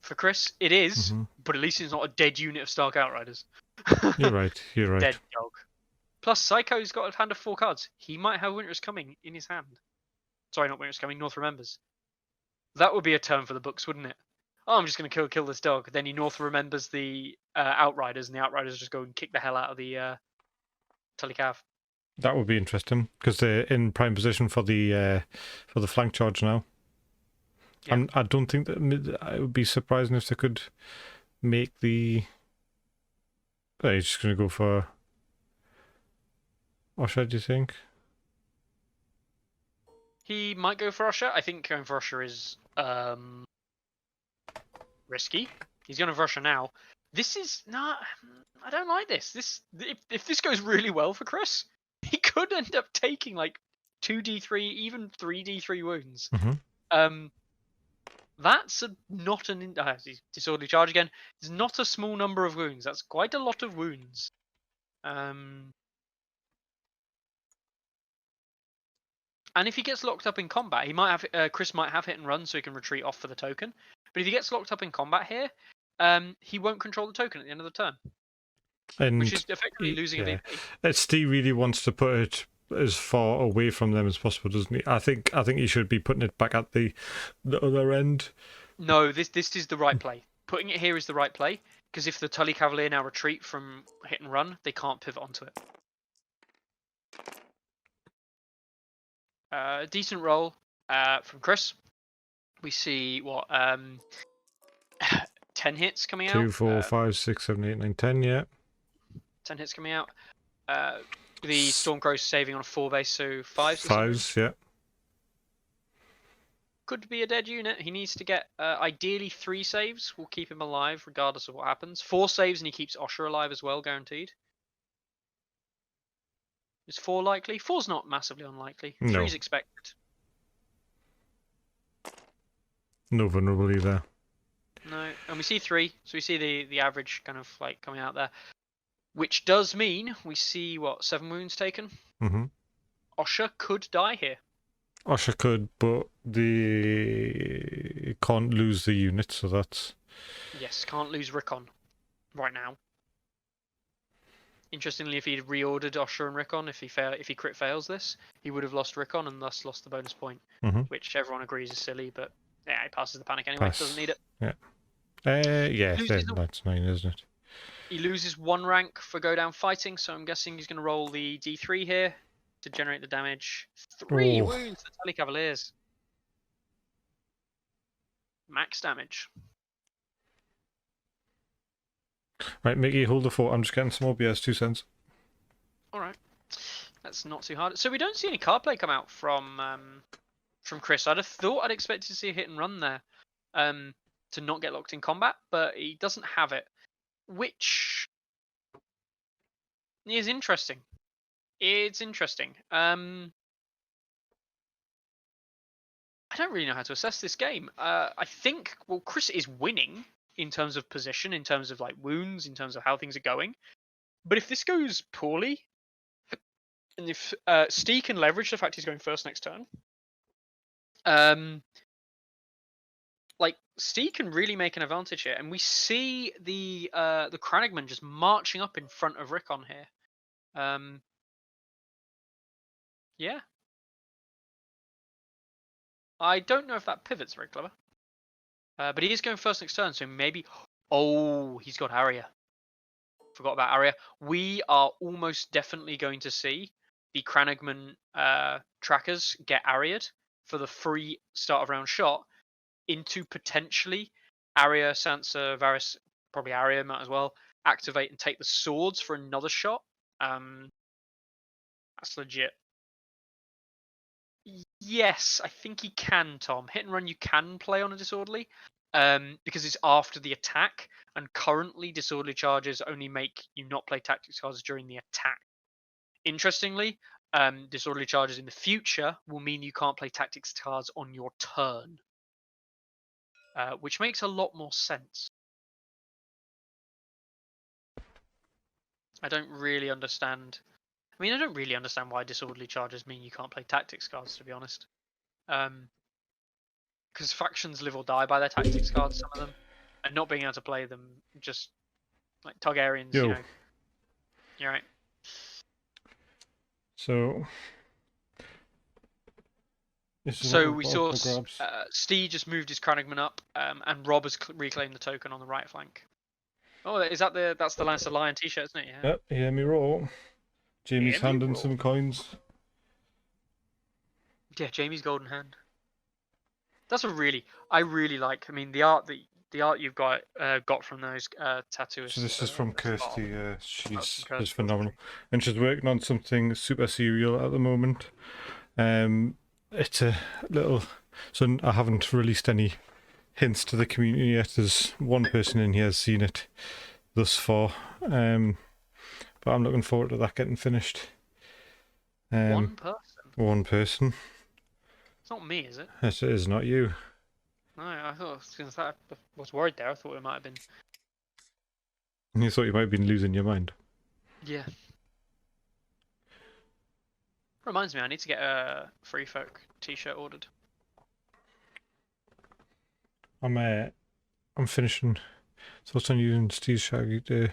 Chris. It is, but at least it's not a dead unit of Stark Outriders. You're right. Dead dog. Plus, Psycho's got a hand of 4 cards. He might have Winter's Coming in his hand. Sorry, not Winter's Coming. North Remembers. That would be a turn for the books, wouldn't it? Oh, I'm just going to kill this dog. Then he North Remembers the Outriders, and the Outriders just go and kick the hell out of the Tully Cav. That would be interesting because they're in prime position for the flank charge now. Yeah. I don't think that it would be surprising if they could make the. He's just going to go for. Osha, do you think? He might go for Osha. I think going for Osha is risky. He's going for Osha now. This is not. I don't like this. If this goes really well for Chris, he could end up taking like 2d3, even 3d3 wounds. That's not an disorderly charge again. It's not a small number of wounds. That's quite a lot of wounds. And if he gets locked up in combat, he might have Chris might have hit and run, so he can retreat off for the token. But if he gets locked up in combat here, he won't control the token at the end of the turn, And which is effectively losing a VP. Steve really wants to put it as far away from them as possible, doesn't he? I think he should be putting it back at the other end. No, this is the right play. Putting it here is the right play, because if the Tully Cavalier now retreat from hit and run, they can't pivot onto it. Decent roll from Chris. We see what 10 hits coming out. 2, 4, 5, 6, 7, 8, 9, 10. Yeah. 10 hits coming out. The Stormcrow's saving on a 4 base, so 5s. 5s, yeah. Could be a dead unit. He needs to get ideally 3 saves. Will keep him alive regardless of what happens. 4 saves and he keeps Osher alive as well, guaranteed. Is 4 likely? 4's not massively unlikely. No. 3's expected. No vulnerability there. No, and we see 3, so we see the average kind of like coming out there. Which does mean we see, what, 7 wounds taken? Mm-hmm. Osher could die here. Osher could, but they can't lose the unit, so that's... Yes, can't lose Rickon right now. Interestingly, if he'd reordered Osher and Rickon, if he crit fails this, he would have lost Rickon and thus lost the bonus point, which everyone agrees is silly, but yeah, he passes the panic anyway, doesn't need it. Yeah. Yeah, that's 9, isn't it? He loses 1 rank for go down fighting, so I'm guessing he's going to roll the D3 here to generate the damage. 3 wounds to Tully Cavaliers. Max damage. Right, Mickey, hold the fort. I'm just getting some OBS, 2 cents. Alright. That's not too hard. So we don't see any card play come out from Chris. I'd have thought I'd expected to see a hit and run there to not get locked in combat, but he doesn't have it. Which is interesting. It's interesting. I don't really know how to assess this game. I think, well, Chris is winning in terms of position, in terms of like wounds, in terms of how things are going. But if this goes poorly, and if Steve can leverage the fact he's going first next turn, like Steve can really make an advantage here, and we see the Kranigman just marching up in front of Rickon here. Yeah. I don't know if that pivot's very clever. But he is going first next turn, so maybe... Oh, he's got Aria. Forgot about Aria. We are almost definitely going to see the Kranigman trackers get Aria'd for the free start of round shot into potentially Aria, Sansa, Varys, probably Aria might as well, activate and take the swords for another shot. That's legit. Yes, I think he can, Tom. Hit and run you can play on a disorderly, because it's after the attack, and currently disorderly charges only make you not play tactics cards during the attack. Interestingly, disorderly charges in the future will mean you can't play tactics cards on your turn, which makes a lot more sense. I don't really understand. I mean, I don't really understand why disorderly charges mean you can't play tactics cards, to be honest. Because factions live or die by their tactics cards, some of them, and not being able to play them, just like Targaryens, you know. You're right. So we saw Steve just moved his Kranigman up, and Rob has reclaimed the token on the right flank. Oh, that's the Lannister Lion t-shirt, isn't it? Yeah. Yep, hear me roll. Jamie's handing some coins. Yeah, Jamie's golden hand. That's I really like. I mean, the art you've got from those tattoos. So this is from Kirsty. She's just phenomenal, and she's working on something super serial at the moment. It's a little. So I haven't released any hints to the community yet. There's one person in here has seen it thus far. But I'm looking forward to that getting finished. One person? One person. It's not me, is it? It is not you. No, I thought, since I was worried there, I thought it might have been. You thought you might have been losing your mind? Yeah. Reminds me, I need to get a Free Folk t-shirt ordered. I'm finishing Thoughts on using Steve's Shaggy to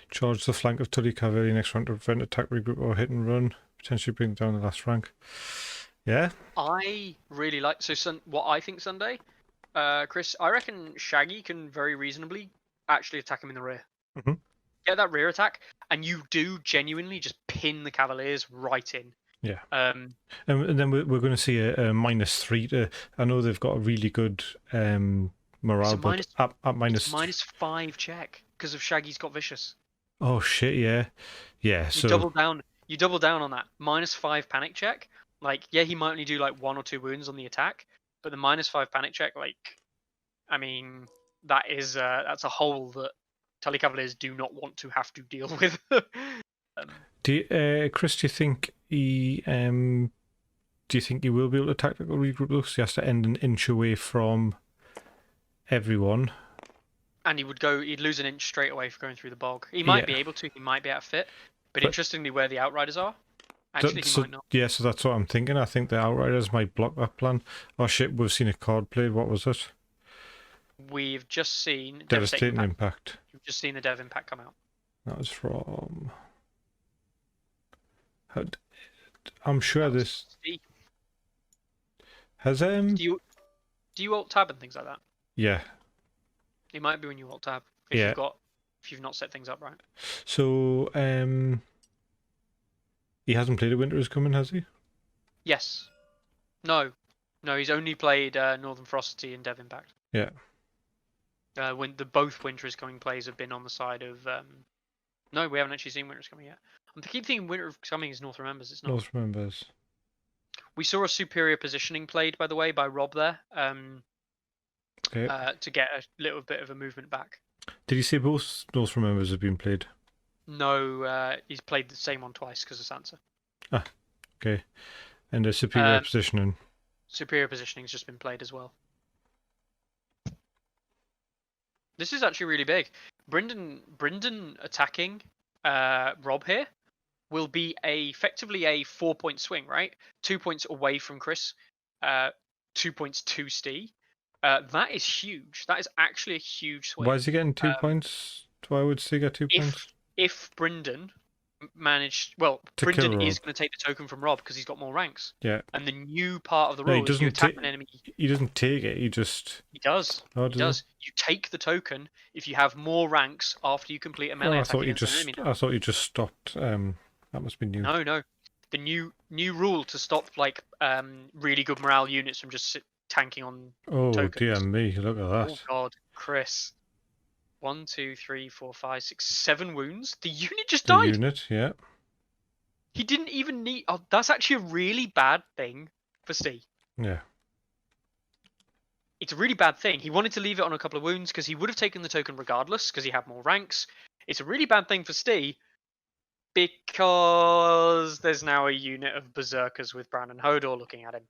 charge the flank of Tully Cavalry next round to prevent attack, regroup, or hit and run, potentially bring down the last rank. Yeah. I really like what I think Sunday, Chris. I reckon Shaggy can very reasonably actually attack him in the rear. Mm-hmm. Get that rear attack, and you do genuinely just pin the Cavaliers right in. Yeah. And then we're going to see a -3 to. I know they've got a really good morale, but at -5 check because of Shaggy's got vicious. Oh shit! Yeah, yeah. You double down. You double down on that -5 panic check. Like, yeah, he might only do like 1 or 2 wounds on the attack, but the -5 panic check, like, I mean, that's a hole that Tully Cavaliers do not want to have to deal with. Chris, do you think he will be able to tactical regroup though? So he has to end an inch away from everyone. And he'd lose an inch straight away for going through the bog. He might be able to, he might be out of fit. But interestingly, where the Outriders are, actually he might not. Yeah, so that's what I'm thinking. I think the Outriders might block that plan. Oh shit, we've seen a card played. What was it? We've just seen Devastating Impact. We've just seen the Dev Impact come out. That was from... I'm sure this... Has Do you alt tab and things like that? Yeah. It might be when you alt tab if you've not set things up right. So he hasn't played a Winter is Coming, has he? Yes. No, he's only played Northern Ferocity and Dev Impact. Yeah. When both Winter is Coming plays have been on the side of no, we haven't actually seen Winter is Coming yet. I keep thinking Winter is Coming is North Remembers. It's not. North Remembers. We saw a superior positioning played, by the way, by Rob there. To get a little bit of a movement back. Did you say both North Remembers have been played? No, he's played the same one twice because of Sansa. Ah, okay. And a superior positioning. Superior positioning's just been played as well. This is actually really big. Brynden attacking Rob here will be effectively a 4-point swing, right? 2 points away from Chris, 2 points to Steve. That is huge. That is actually a huge swing. Why is he getting 2 points? Why would Steve get 2 points? If Brynden managed... Well, Brynden is going to take the token from Rob because he's got more ranks. Yeah. And the new part of the rule is you attack an enemy... He doesn't take it, he just... He does. Oh, he does. You take the token if you have more ranks after you complete a melee attack against an enemy. I thought you just stopped... that must be new. No. The new rule to stop like really good morale units from just tanking on tokens. Oh dear me, look at that. Oh god, Chris. 1, 2, 3, 4, 5, 6, 7 wounds. The unit just died. The unit, yeah. He didn't even need... Oh, that's actually a really bad thing for Steve. Yeah. It's a really bad thing. He wanted to leave it on a couple of wounds because he would have taken the token regardless because he had more ranks. It's a really bad thing for Steve because there's now a unit of Berserkers with Brandon Hodor looking at him.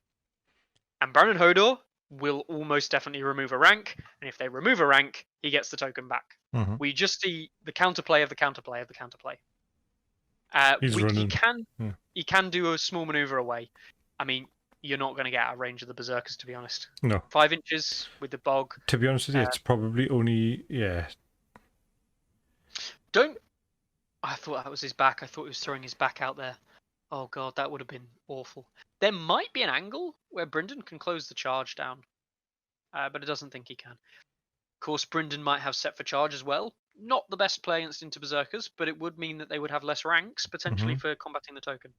And Brandon Hodor will almost definitely remove a rank, and if they remove a rank, he gets the token back. Mm-hmm. We just see the counterplay of the counterplay of the counterplay. He can do a small maneuver away. I mean, you're not going to get out of range of the Berserkers, to be honest. No. 5 inches with the bog. To be honest with you, it's probably only... Yeah. I thought that was his back. I thought he was throwing his back out there. Oh god, that would have been awful. There might be an angle where Brynden can close the charge down, but it doesn't think he can. Of course, Brynden might have set for charge as well. Not the best play against into Berserkers, but it would mean that they would have less ranks, potentially, for combating the token.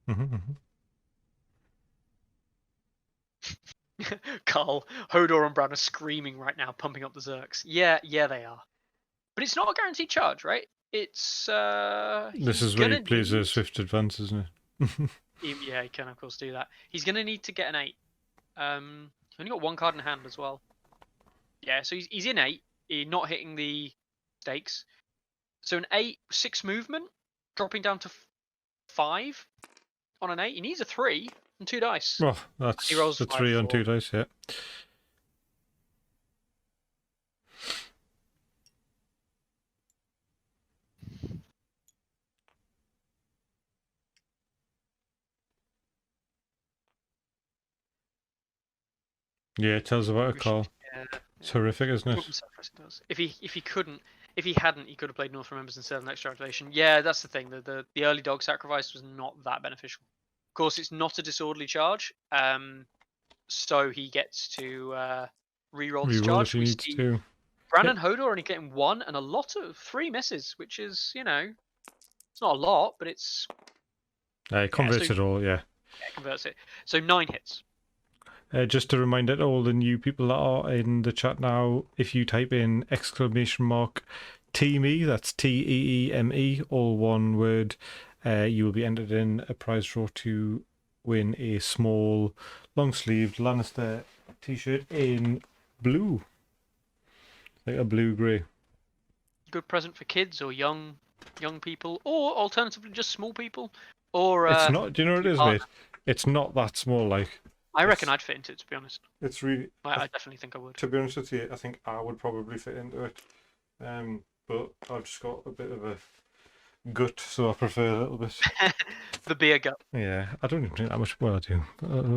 Carl, Hodor and Bran are screaming right now, pumping up the Zerks. Yeah, they are. But it's not a guaranteed charge, right? It's... This is where he plays a swift advance, isn't it? Yeah, he can of course do that. He's going to need to get an 8. He only got 1 card in hand as well. Yeah, so he's in 8. He's not hitting the stakes. So an 8, 6 movement, dropping down to 5 on an 8. He needs a 3 and 2 dice. Well, that's he rolls the 3 on 2 dice, yeah. Yeah, it tells about a call. It's horrific, isn't it? Does. If he couldn't, if he hadn't, he could have played Northern Members instead of an extra activation. Yeah, that's the thing. The early dog sacrifice was not that beneficial. Of course, it's not a disorderly charge, so he gets to re-roll this charge. If he needs to. Brandon Hodor only getting 1 and a lot of 3 misses, which is, it's not a lot, but it's... It converts it all, yeah. Yeah, it converts it. So 9 hits. Just a reminder to all the new people that are in the chat now, if you type in !TEAME, that's TEEME, all one word, you will be entered in a prize draw to win a small long-sleeved Lannister t-shirt in blue. Like a blue-grey. Good present for kids or young people, or alternatively just small people. Or it's not. Do you know what it is, mate? It's not that small. Like I reckon I'd fit into it. To be honest, it's really. I definitely think I would. To be honest with you, I think I would probably fit into it. But I've just got a bit of a gut, so I prefer a little bit. The beer gut. Yeah, I don't even drink that much. Well, I do.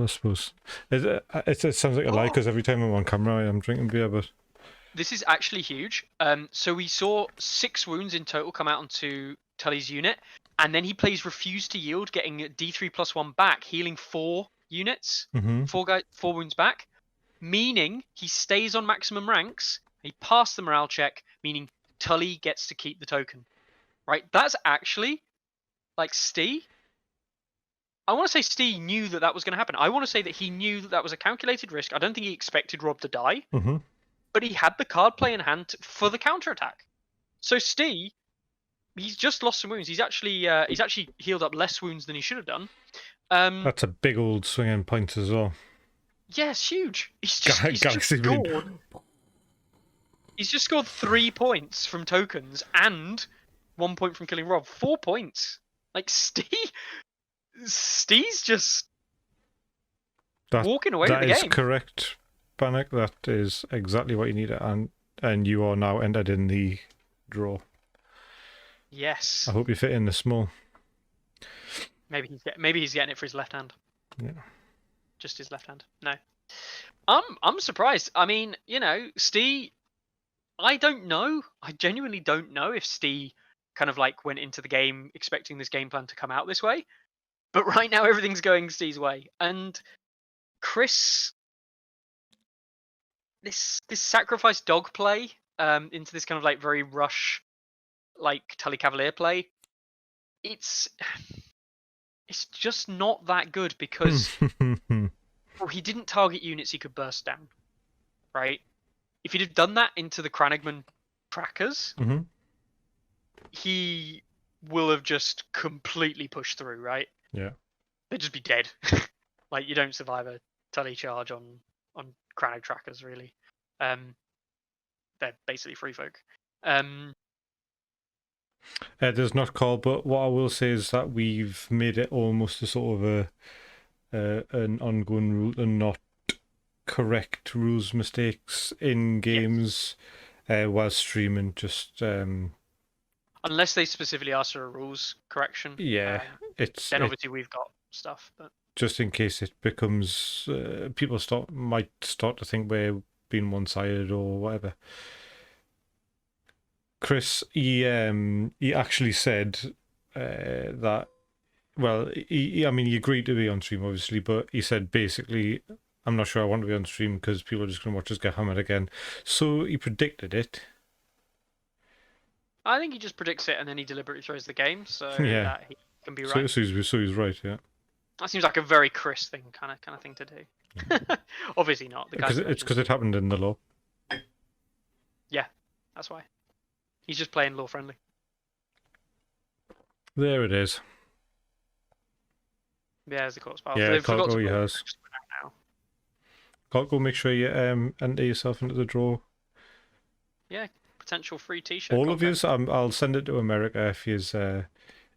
I suppose it sounds like a lie because every time I'm on camera, I am drinking beer, but. This is actually huge. So we saw 6 wounds in total come out onto Tully's unit, and then he plays Refuse to Yield, getting D3+1 back, healing 4 units, 4 wounds back, meaning he stays on maximum ranks. He passed the morale check, meaning Tully gets to keep the token. Right? That's actually like Stee. I want to say Stee knew that was going to happen. I want to say that he knew that was a calculated risk. I don't think he expected Rob to die. But he had the card play in hand for the counterattack. So Stee, he's just lost some wounds. He's actually healed up less wounds than he should have done. That's a big old swinging point as well. Yes, huge. He's just scored 3 points from tokens and 1 point from killing Rob. 4 points. Like Stee's just walking away with the game. That is correct. Panic, that is exactly what you need, and you are now entered in the draw. Yes. I hope you fit in the small. Maybe he's getting it for his left hand. Yeah. Just his left hand. No. I'm surprised. I mean, Stee, I don't know. I genuinely don't know if Stee kind of like went into the game expecting this game plan to come out this way. But right now everything's going Stee's way. And Chris, this sacrifice dog play into this kind of like very rush like Tully Cavalier play, it's just not that good because he didn't target units he could burst down, right? If he'd have done that into the Cranigman trackers, he will have just completely pushed through, right? Yeah. They'd just be dead. Like, you don't survive a Tully charge on Cranig trackers, really. They're basically free folk. There's not call, but what I will say is that we've made it almost a sort of an ongoing rule to not correct rules mistakes in games while streaming. Just unless they specifically ask for a rules correction. Yeah, then obviously we've got stuff, but just in case it becomes people might start to think we're being one-sided or whatever. Chris, he actually said that. Well, he agreed to be on stream, obviously, but he said basically, I'm not sure I want to be on stream because people are just going to watch us get hammered again. So he predicted it. I think he just predicts it and then he deliberately throws the game, so yeah. that he can be right. So he's right, yeah. That seems like a very Chris thing, kind of thing to do. Obviously not. Because it happened in the law. Yeah, that's why. He's just playing law friendly. There it is. Yeah, there's the court spell. Yeah, Cargo he has. Cargo, make sure you enter yourself into the draw. Yeah, potential free t-shirt. All of you, I'll send it to America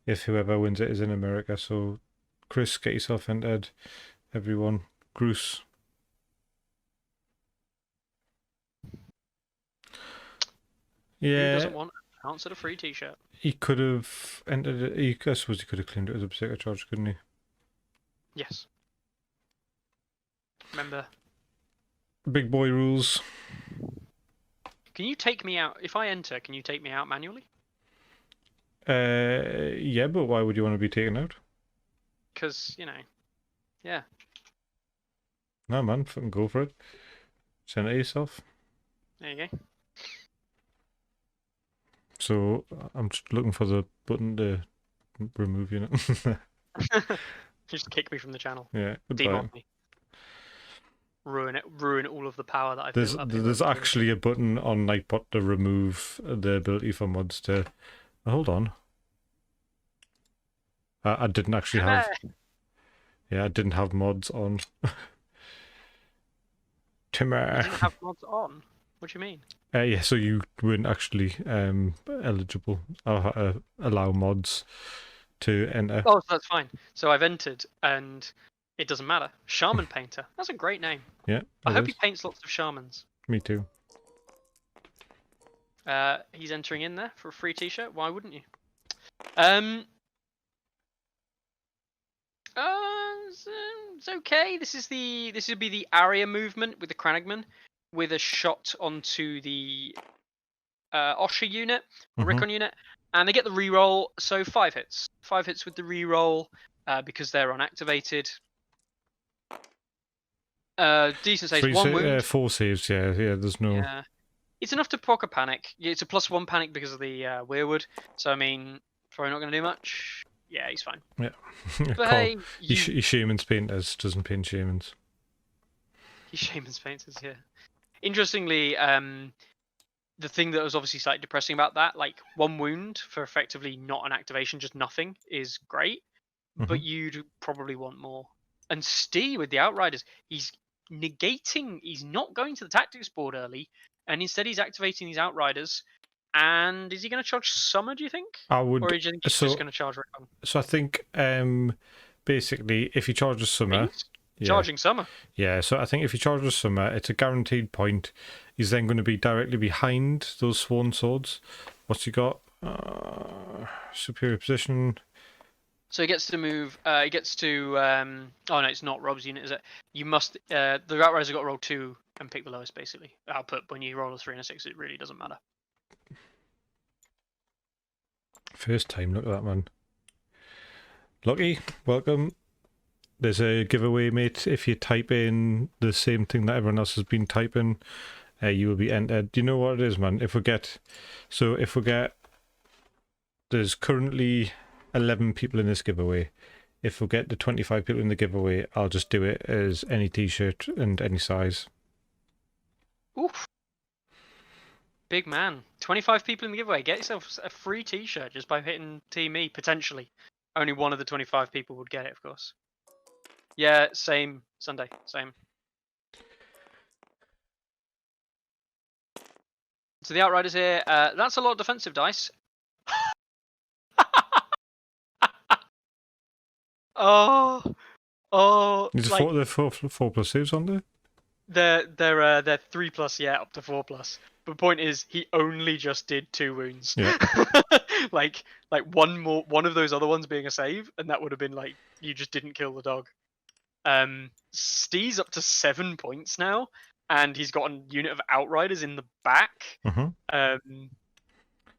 if whoever wins it is in America. So, Chris, get yourself entered. Everyone, Bruce. Yeah. Who doesn't want an ounce of a free t-shirt? He could have entered it. I suppose he could have claimed it as a Psycho charge, couldn't he? Yes. Remember. Big boy rules. Can you take me out if I enter? Can you take me out manually? Yeah, but why would you want to be taken out? Because yeah. No, man, fucking go for it. Send it yourself. There you go. So I'm just looking for the button to remove you. Just kick me from the channel. Yeah, goodbye. Demon me. Ruin all of the power that I've built up. There's actually a button on Nightbot to remove the ability for mods to. Hold on. I didn't actually have. Yeah, I didn't have mods on. Timmer. You didn't have mods on? What do you mean? Yeah, so you weren't actually eligible or allow mods to enter. Oh, so that's fine. So I've entered, and it doesn't matter. Shaman Painter. That's a great name. Yeah. I hope he paints lots of shamans. Me too. He's entering in there for a free T-shirt. Why wouldn't you? It's okay. This would be the area movement with the Kranigman, with a shot onto the Osha unit, Rickon unit, and they get the reroll. So 5 hits. 5 hits with the reroll because they're unactivated. Decent saves. 1 wound. 4 saves. Yeah. There's no. Yeah. It's enough to proc a panic. It's a +1 panic because of the Weirwood. So I mean, probably not going to do much. Yeah, he's fine. Yeah. But hey, he Shaman's painters doesn't paint shamans. He Shaman's painters, yeah. Interestingly, the thing that was obviously slightly depressing about that, like 1 wound for effectively not an activation, just nothing, is great. But you'd probably want more. And Stee with the Outriders, he's negating. He's not going to the tactics board early, and instead he's activating these Outriders. And is he going to charge Summer, do you think? I would. Or do you think he's just going to charge Rickon? So I think basically if he charges Summer... Charging Summer. Yeah, so I think if he charges Summer, it's a guaranteed point. He's then going to be directly behind those Sworn Swords. What's he got? Superior position. So he gets to move. He gets to. Oh no, it's not Rob's unit, is it? You must. The Outriders have got to roll 2 and pick the lowest, basically. Output when you roll a 3 and a 6, it really doesn't matter. First time, look at that, man. Lucky, welcome. There's a giveaway, mate. If you type in the same thing that everyone else has been typing, you will be entered. Do you know what it is, man? If we get, there's currently 11 people in this giveaway. If we get to 25 people in the giveaway, I'll just do it as any t-shirt and any size. Oof. Big man. 25 people in the giveaway. Get yourself a free t-shirt just by hitting Team E, potentially. Only one of the 25 people would get it, of course. Yeah, same. Sunday, same. So the Outriders here, that's a lot of defensive dice. Oh. There's like, 4+ saves on there? They're 3+, yeah, up to 4+. But the point is, he only just did 2 wounds. Yeah. like one of those other ones being a save, and that would have been like you just didn't kill the dog. Stee's up to 7 points now, and he's got a unit of Outriders in the back.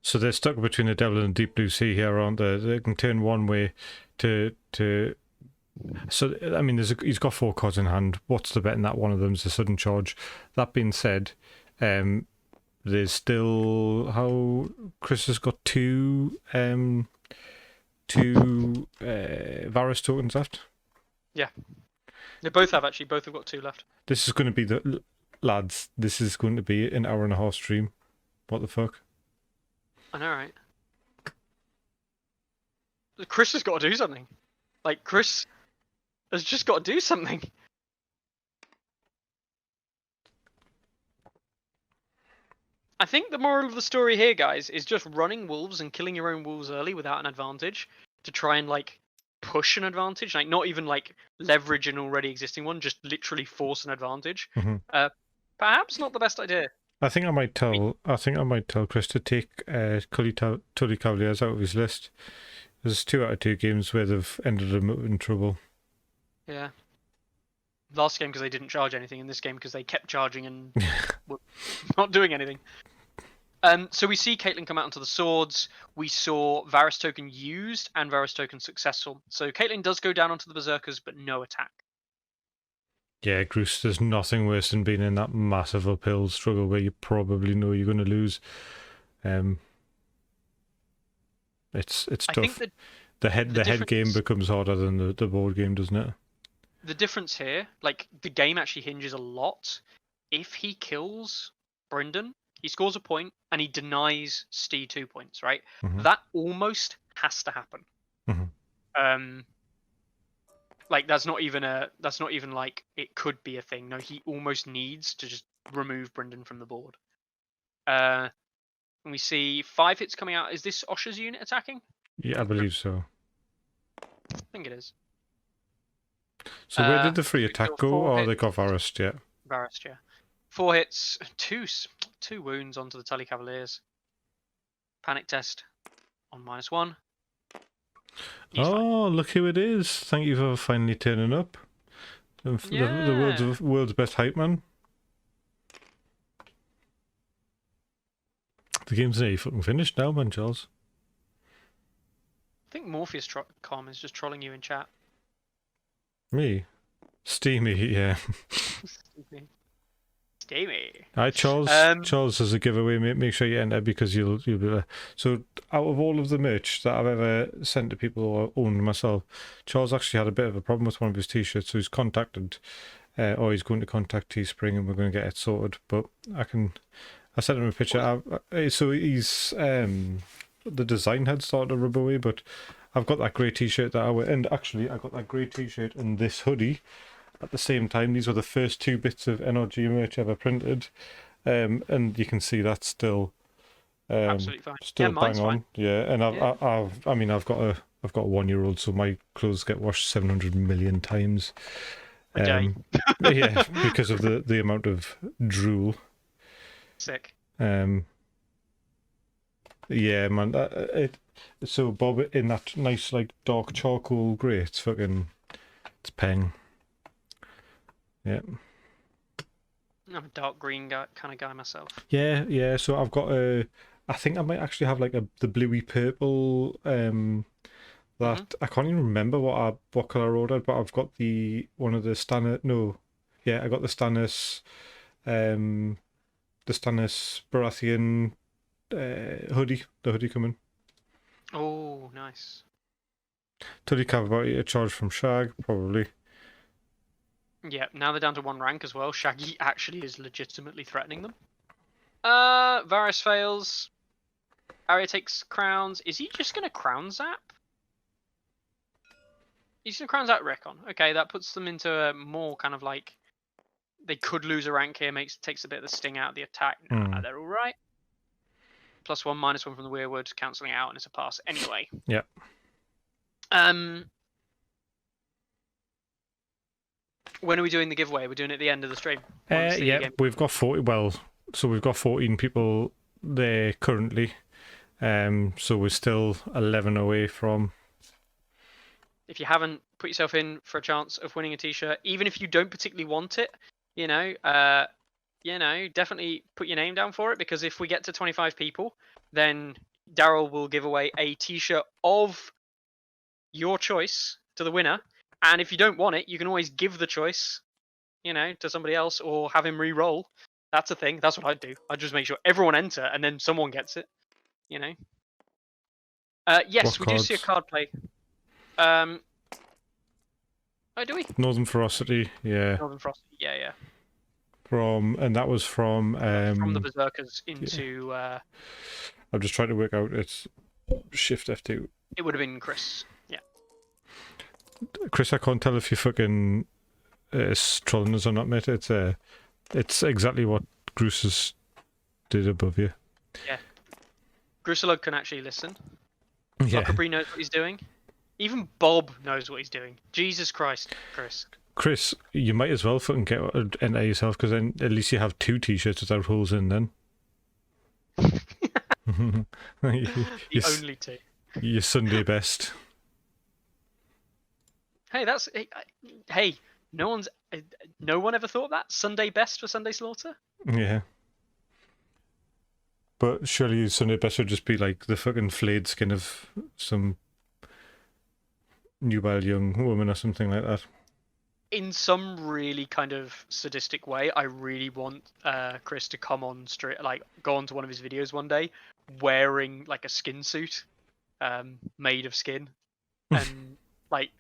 So they're stuck between the Devil and the Deep Blue Sea here, aren't they? They can turn one way to. So I mean, he's got 4 cards in hand. What's the bet in that one of them's a sudden charge? That being said, there's still Chris has got 2 Varus tokens left. Yeah, they both have actually. Both have got 2 left. This is going to be lads. This is going to be an hour-and-a-half stream. What the fuck? I know, right? Chris has got to do something. Like, Chris has just got to do something. I think the moral of the story here, guys, is just running wolves and killing your own wolves early without an advantage to try and, like, push an advantage. Like, not even, like, leverage an already existing one, just literally force an advantage. Perhaps not the best idea. I think I might tell Chris to take Tully Cavaliers out of his list. There's 2 out of 2 games where they've ended up in trouble. Yeah. Last game because they didn't charge anything. In this game because they kept charging and were not doing anything. So we see Caitlyn come out onto the swords. We saw Varus token used and Varus token successful. So Caitlyn does go down onto the berserkers, but no attack. Yeah, Groose, there's nothing worse than being in that massive uphill struggle where you probably know you're going to lose. It's tough. I think the head game becomes harder than the board game, doesn't it? The difference here, like the game actually hinges a lot. If he kills Brendan, he scores a point and he denies Stee 2 points, right? Mhm. That almost has to happen. Mhm. Like that's not even like it could be a thing. No, he almost needs to just remove Brendan from the board. And we see 5 hits coming out. Is this Osha's unit attacking? Yeah, I believe so. I think it is. So where did the free attack go? Oh, they got Varus, yeah. Varus, yeah. 4 hits, two wounds onto the Tully Cavaliers. Panic test on -1. He's oh, fine. Look who it is! Thank you for finally turning up. The world's best hype man. The game's nearly fucking finished now, man, Charles. I think Morpheus.com is just trolling you in chat. Me? Steamy, yeah. Steamy. Alright, Charles. Charles has a giveaway, mate. Make sure you enter because you'll be there. So, out of all of the merch that I've ever sent to people or owned myself, Charles actually had a bit of a problem with one of his t-shirts, so he's contacted, or he's going to contact Teespring, and we're going to get it sorted. But I sent him a picture. So he's the design had started to rub away, but I've got that grey t-shirt that I wear, and actually I got that grey t-shirt and this hoodie at the same time. These were the first 2 bits of NRG merch ever printed, and you can see that's still absolutely fine. Still bang on. Fine. Yeah, and I've got a 1-year-old, so my clothes get washed 700 million times a day. Yeah, because of the amount of drool. Sick. Yeah, man. So Bob in that nice like dark charcoal grey. It's peng. Yeah. I'm a dark green kind of guy myself. Yeah. So I've got I think I might actually have like the bluey purple. That I can't even remember what colour I ordered, but I've got one of the Stannis. No, yeah, I got the Stannis. The Stannis Baratheon hoodie. The hoodie coming. Oh, nice. Tully Cav about a charge from Shag, probably. Yeah, now they're down to 1 rank as well. Shaggy actually is legitimately threatening them. Varus fails. Arya takes crowns. Is he just going to crown zap? He's going to crown zap Recon. Okay, that puts them into a more kind of like... They could lose a rank here, takes a bit of the sting out of the attack. Nah, they're alright. +1, -1 from the Weirwood, cancelling out, and it's a pass anyway. Yeah. When are we doing the giveaway? We're doing it at the end of the stream. Yeah, we've got 40. Well, so we've got 14 people there currently. So we're still 11 away from. If you haven't put yourself in for a chance of winning a t-shirt, even if you don't particularly want it, definitely put your name down for it, because if we get to 25 people, then Daryl will give away a t-shirt of your choice to the winner. And if you don't want it, you can always give the choice, to somebody else, or have him re-roll. That's a thing. That's what I'd do. I'd just make sure everyone enter, and then someone gets it. Yes, we do see a card play. Oh, do we? Northern Ferocity, yeah. Northern Ferocity, yeah. And that was from the Berserkers into. Yeah. I'm just trying to work out. It's Shift F2. It would have been Chris. Yeah. Chris, I can't tell if you're fucking trolling us or not, mate. It's exactly what Grusus did above you. Yeah. Grusalug can actually listen. Yeah. Lockerbie knows what he's doing. Even Bob knows what he's doing. Jesus Christ, Chris. Chris, you might as well fucking enter yourself, because then at least you have 2 t-shirts without holes in then. The only 2. Your Sunday best. Hey, hey, no one ever thought that? Sunday best for Sunday Slaughter? Yeah. But surely Sunday best would just be like the fucking flayed skin of some nubile young woman or something like that. In some really kind of sadistic way, I really want Chris to come on go onto one of his videos one day, wearing like a skin suit, made of skin, and like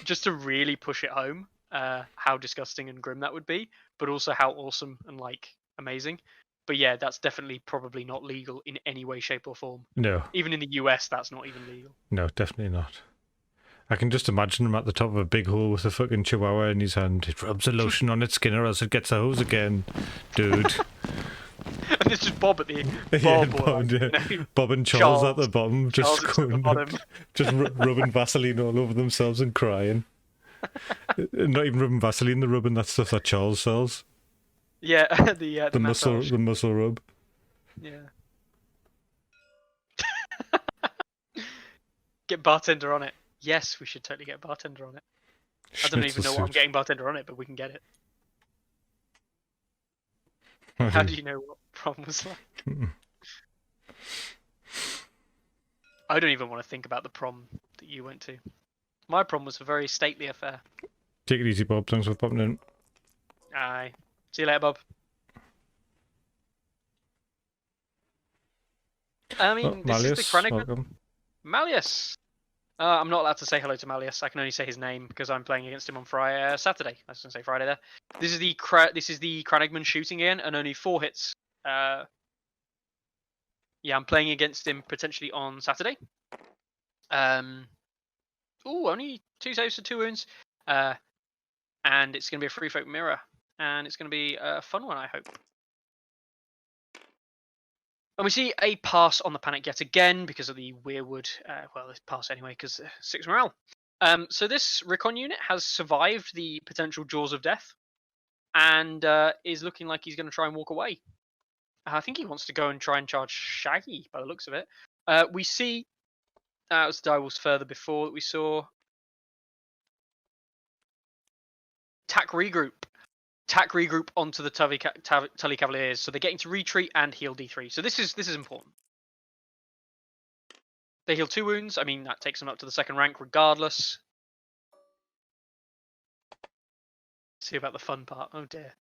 just to really push it home, how disgusting and grim that would be, but also how awesome and like amazing. But yeah, that's definitely probably not legal in any way, shape, or form. No. Even in the US, that's not even legal. No, definitely not. I can just imagine him at the top of a big hole with a fucking chihuahua in his hand. It rubs a lotion on its skin or else it gets a hose again. Dude. And it's just Bob at the Bob and Charles at the bottom, just rubbing Vaseline all over themselves and crying. Not even rubbing Vaseline, they're rubbing that stuff that Charles sells. Yeah, the muscle rub. Yeah. Get bartender on it. Yes, we should totally get bartender on it. I don't even know what I'm getting bartender on it, but we can get it. How do you know what prom was like? I don't even want to think about the prom that you went to. My prom was a very stately affair. Take it easy, Bob. Thanks for popping in. Aye. See you later, Bob. I mean, this is the Cranigman. Malleus. I'm not allowed to say hello to Malleus. I can only say his name because I'm playing against him on Saturday. I was going to say Friday there. This is the Cranigman shooting again, and only 4 hits. Yeah, I'm playing against him potentially on Saturday. Only 2 saves for 2 wounds. And it's going to be a free folk mirror. And it's going to be a fun one, I hope. And we see a pass on the panic yet again because of the Weirwood. It's pass anyway because 6 morale. So this recon unit has survived the potential jaws of death and is looking like he's going to try and walk away. I think he wants to go and try and charge Shaggy by the looks of it. We see it was Direwolf's further before that we saw Tack regroup onto the Tully Cavaliers, so they're getting to retreat and heal D3. So this is important. They heal 2 wounds. I mean, that takes them up to the 2nd rank regardless. See about the fun part. Oh dear.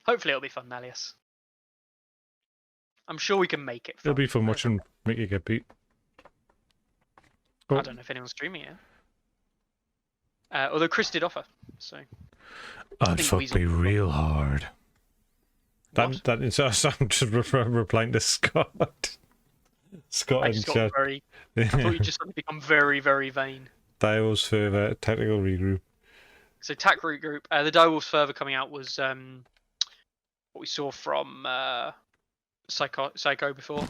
Hopefully it'll be fun, Malleus. I'm sure we can make it fun. It'll be fun watching make you get beat. I don't know if anyone's streaming it. Although Chris did offer, so. I'd fuck me real hard. That is us. I'm just replying to Scott. Scott and chat. I thought you just suddenly become very, very vain. Direwolves further tactical regroup. So tac regroup. The Direwolves further coming out was what we saw from Psycho before,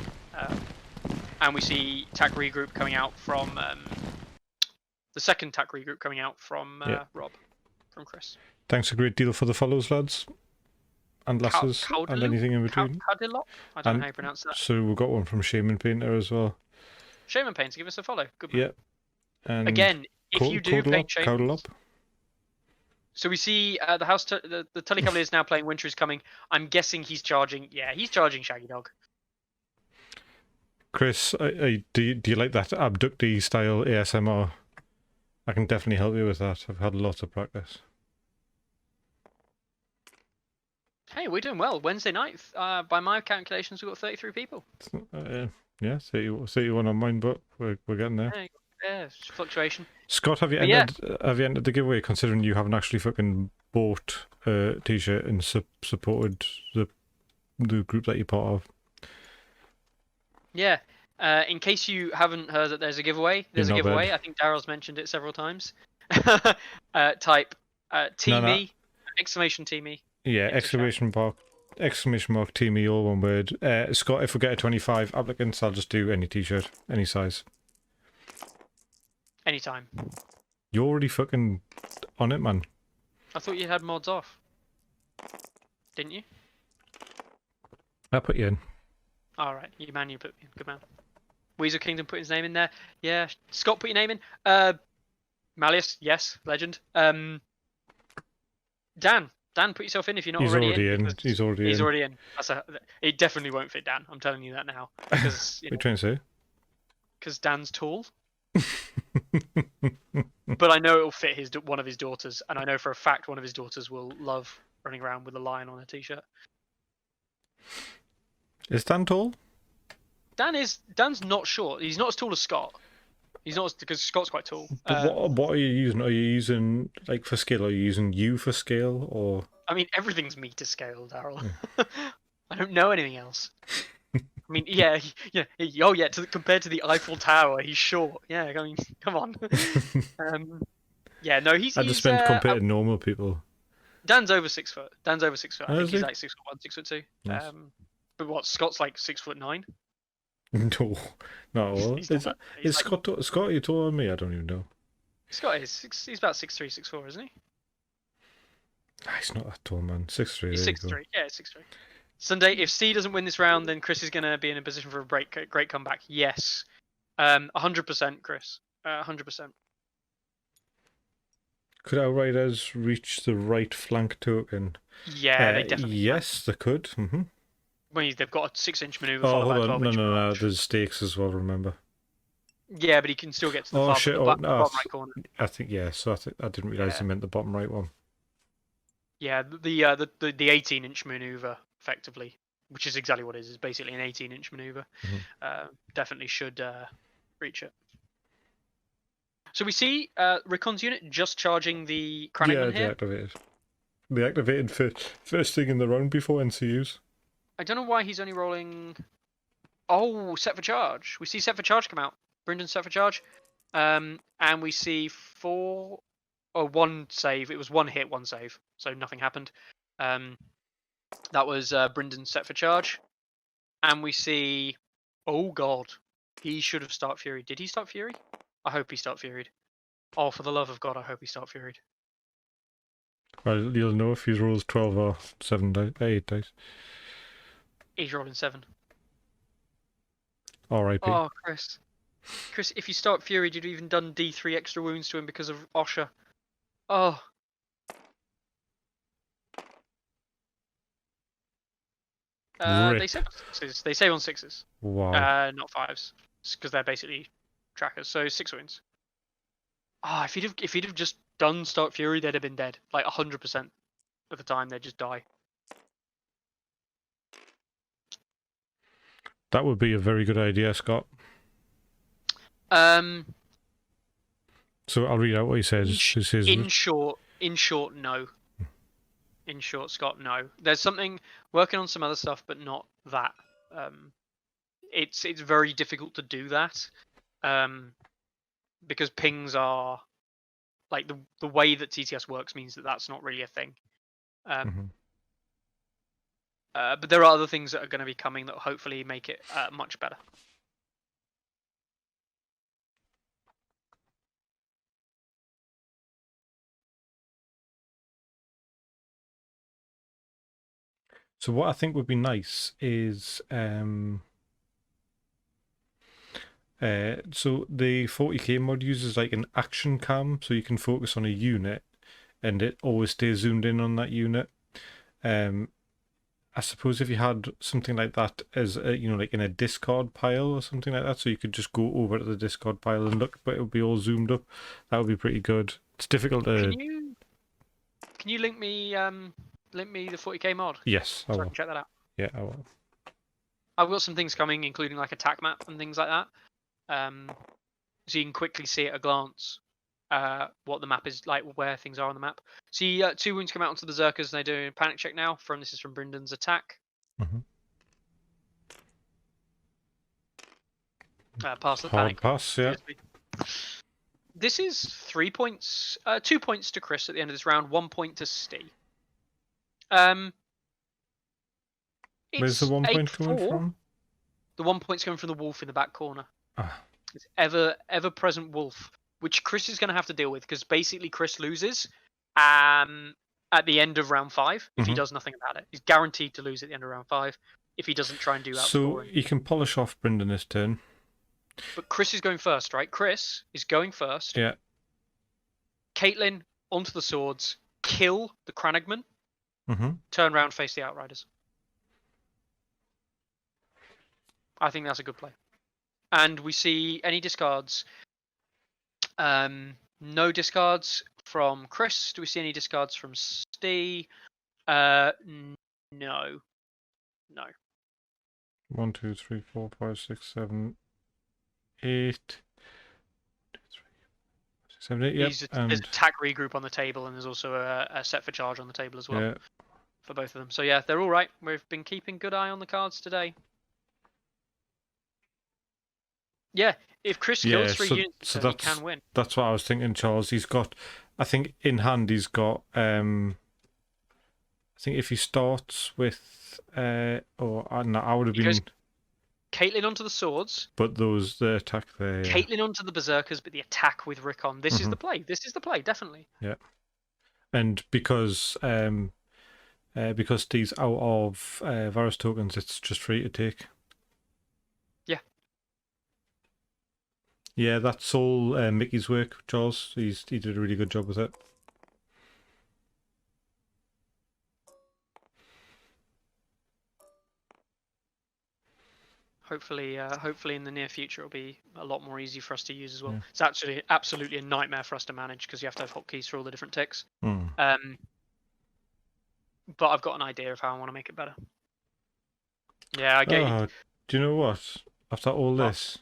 and we see tac regroup coming out from the 2nd tac regroup coming out from Rob, from Chris. Thanks a great deal for the follows, lads. And lasses, and anything in between. I don't know how you pronounce that. So we've got one from Shaman Painter as well. Shaman Painter, give us a follow. Good man. Yeah. And again, if you do paint Shaman. So we see the Tully Cavaliers now playing Winter is Coming. I'm guessing he's charging. Yeah, he's charging Shaggy Dog. Chris, do you like that abductee style ASMR? I can definitely help you with that. I've had lots of practice. Hey, we're doing well. Wednesday night, by my calculations, we've got 33 people. Yeah, 31 on mine, but we're getting there. Yeah, it's fluctuation. Scott, have you entered the giveaway? Considering you haven't actually fucking bought a t-shirt and supported the group that you're part of. Yeah. In case you haven't heard that there's a giveaway, I think Daryl's mentioned it several times. Type TME, exclamation TME. Yeah, exclamation mark TME, all one word. Scott, if we get a 25 applicants, I'll just do any t-shirt, any size. Anytime. You're already fucking on it, man. I thought you had mods off. Didn't you? I put you in. Alright, you put me in. Good man. Weasel Kingdom put his name in there. Yeah. Scott put your name in. Malleus, yes, legend. Dan, Dan, put yourself in if you're not He's already in. because He's already He's in. already in. It definitely won't fit Dan. I'm telling you that now. Because What are you trying to say? Because Dan's tall. But I know it'll fit one of his daughters, and I know for a fact one of his daughters will love running around with a lion on her t-shirt. Is Dan tall? Dan's not short. He's not as tall as Scott. He's not because Scott's quite tall. But what are you using? Are you using like for scale? Are you using you for scale or? I mean, everything's meter scale, Daryl. I don't know anything else. I mean, yeah. Oh, yeah. Compared to the Eiffel Tower, he's short. Yeah, I mean, come on. Yeah, no, he's. I just meant compared to normal people. Dan's over 6 foot. I think he's like 6'1", 6'2". Nice. But what? Scott's like 6'9". No, no. He's Is Scott you taller than me? I don't even know. Scott is. He's about 6'3", 6'4", isn't he? He's not that tall, man. 6'3". He's 6'3". Yeah, 6'3". Sunday, if C doesn't win this round, then Chris is going to be in a position for a great comeback. Yes. 100%, Chris. 100%. Could our riders reach the right flank token? Yeah, they definitely yes, they could. Mm-hmm. Well, they've got a 6-inch maneuver. Oh, followed hold by on. 12-inch No. There's stakes as well, remember? Yeah, but he can still get to the bottom right corner. I think, yeah, so I didn't realise he meant the bottom right one. Yeah, the 18-inch maneuver, effectively, which is exactly what it is. It's basically an 18-inch maneuver. Mm-hmm. Definitely should reach it. So we see Ricon's unit just charging the Kranigman here. Yeah, they activated first thing in the round before NCUs. I don't know why he's only rolling... Oh, set for charge. We see set for charge come out. Brendan set for charge. And we see one save. It was one hit, one save. So nothing happened. That was Brendan set for charge. And we see... Oh, God. He should have start Fury. Did he start Fury? I hope he start Furied. Oh, for the love of God, I hope he start Furied. Well, you'll know if he rolls 12 or 8 dice. He's rolling 7. R.I.P. Oh, Chris. Chris, if you start Fury, you'd even done D3 extra wounds to him because of Osha. Oh. They save on 6s. They save on 6s. Wow. Not 5s. Because they're basically trackers. So 6 wins. Ah, if he'd have just done start Fury, they'd have been dead. Like 100% of the time, they'd just die. That would be a very good idea, Scott. So I'll read out what he says. In short, no. In short, Scott, no. There's something working on some other stuff, but not that. It's very difficult to do that, because pings are like the way that TTS works means that that's not really a thing. But there are other things that are going to be coming that will hopefully make it much better. So what I think would be nice is so the 40k mod uses like an action cam, so you can focus on a unit and it always stays zoomed in on that unit. I suppose if you had something like that as like in a discard pile or something like that, so you could just go over to the discard pile and look, but it would be all zoomed up. That would be pretty good. It's difficult to. Can you link me the 40k mod? Yes, I can check that out. Yeah, I will. I've got some things coming, including like attack map and things like that. So you can quickly see at a glance what the map is like, where things are on the map. See, 2 wounds come out onto the Zerkers, and they're doing a panic check now. This is from Brendan's attack. Pass the Hard panic. pass, yeah. This is 3 points, 2 points to Chris at the end of this round, 1 point to Steve. Where's the 1 point coming from? The 1 point's coming from the wolf in the back corner. Ah. It's ever present wolf, which Chris is going to have to deal with, because basically Chris loses at the end of round 5 if he does nothing about it. He's guaranteed to lose at the end of round 5 if he doesn't try and do outscoring. So you can polish off Brendan this turn. But Chris is going first, right? Chris is going first. Yeah. Caitlin onto the swords, kill the Kranigman, Turn round, face the Outriders. I think that's a good play. And we see any discards. No discards from Chris. Do we see any discards from Steve? No. No. 1, 2, 3, 4, 5, 6, 7, 8. 7, 8, yep. There's attack regroup on the table, and there's also a set for charge on the table as well. Yeah. For both of them. So yeah, they're all right. We've been keeping good eye on the cards today. Yeah, if Chris kills 3 units, so he can win. That's what I was thinking, Charles. He's got, I think in hand he's got, I think if he starts with, I would have been... Caitlyn onto the swords. But the attack there. Yeah. Caitlyn onto the berserkers, but the attack with Rick on. This is the play. This is the play, definitely. Yeah. And because Steve's out of Varus tokens, it's just free to take. Yeah. Yeah, that's all Mickey's work, Charles. He did a really good job with it. Hopefully in the near future it'll be a lot more easy for us to use as well. Yeah. It's actually absolutely a nightmare for us to manage because you have to have hotkeys for all the different ticks. But I've got an idea of how I want to make it better. Yeah, I get you. Do you know what? After all this,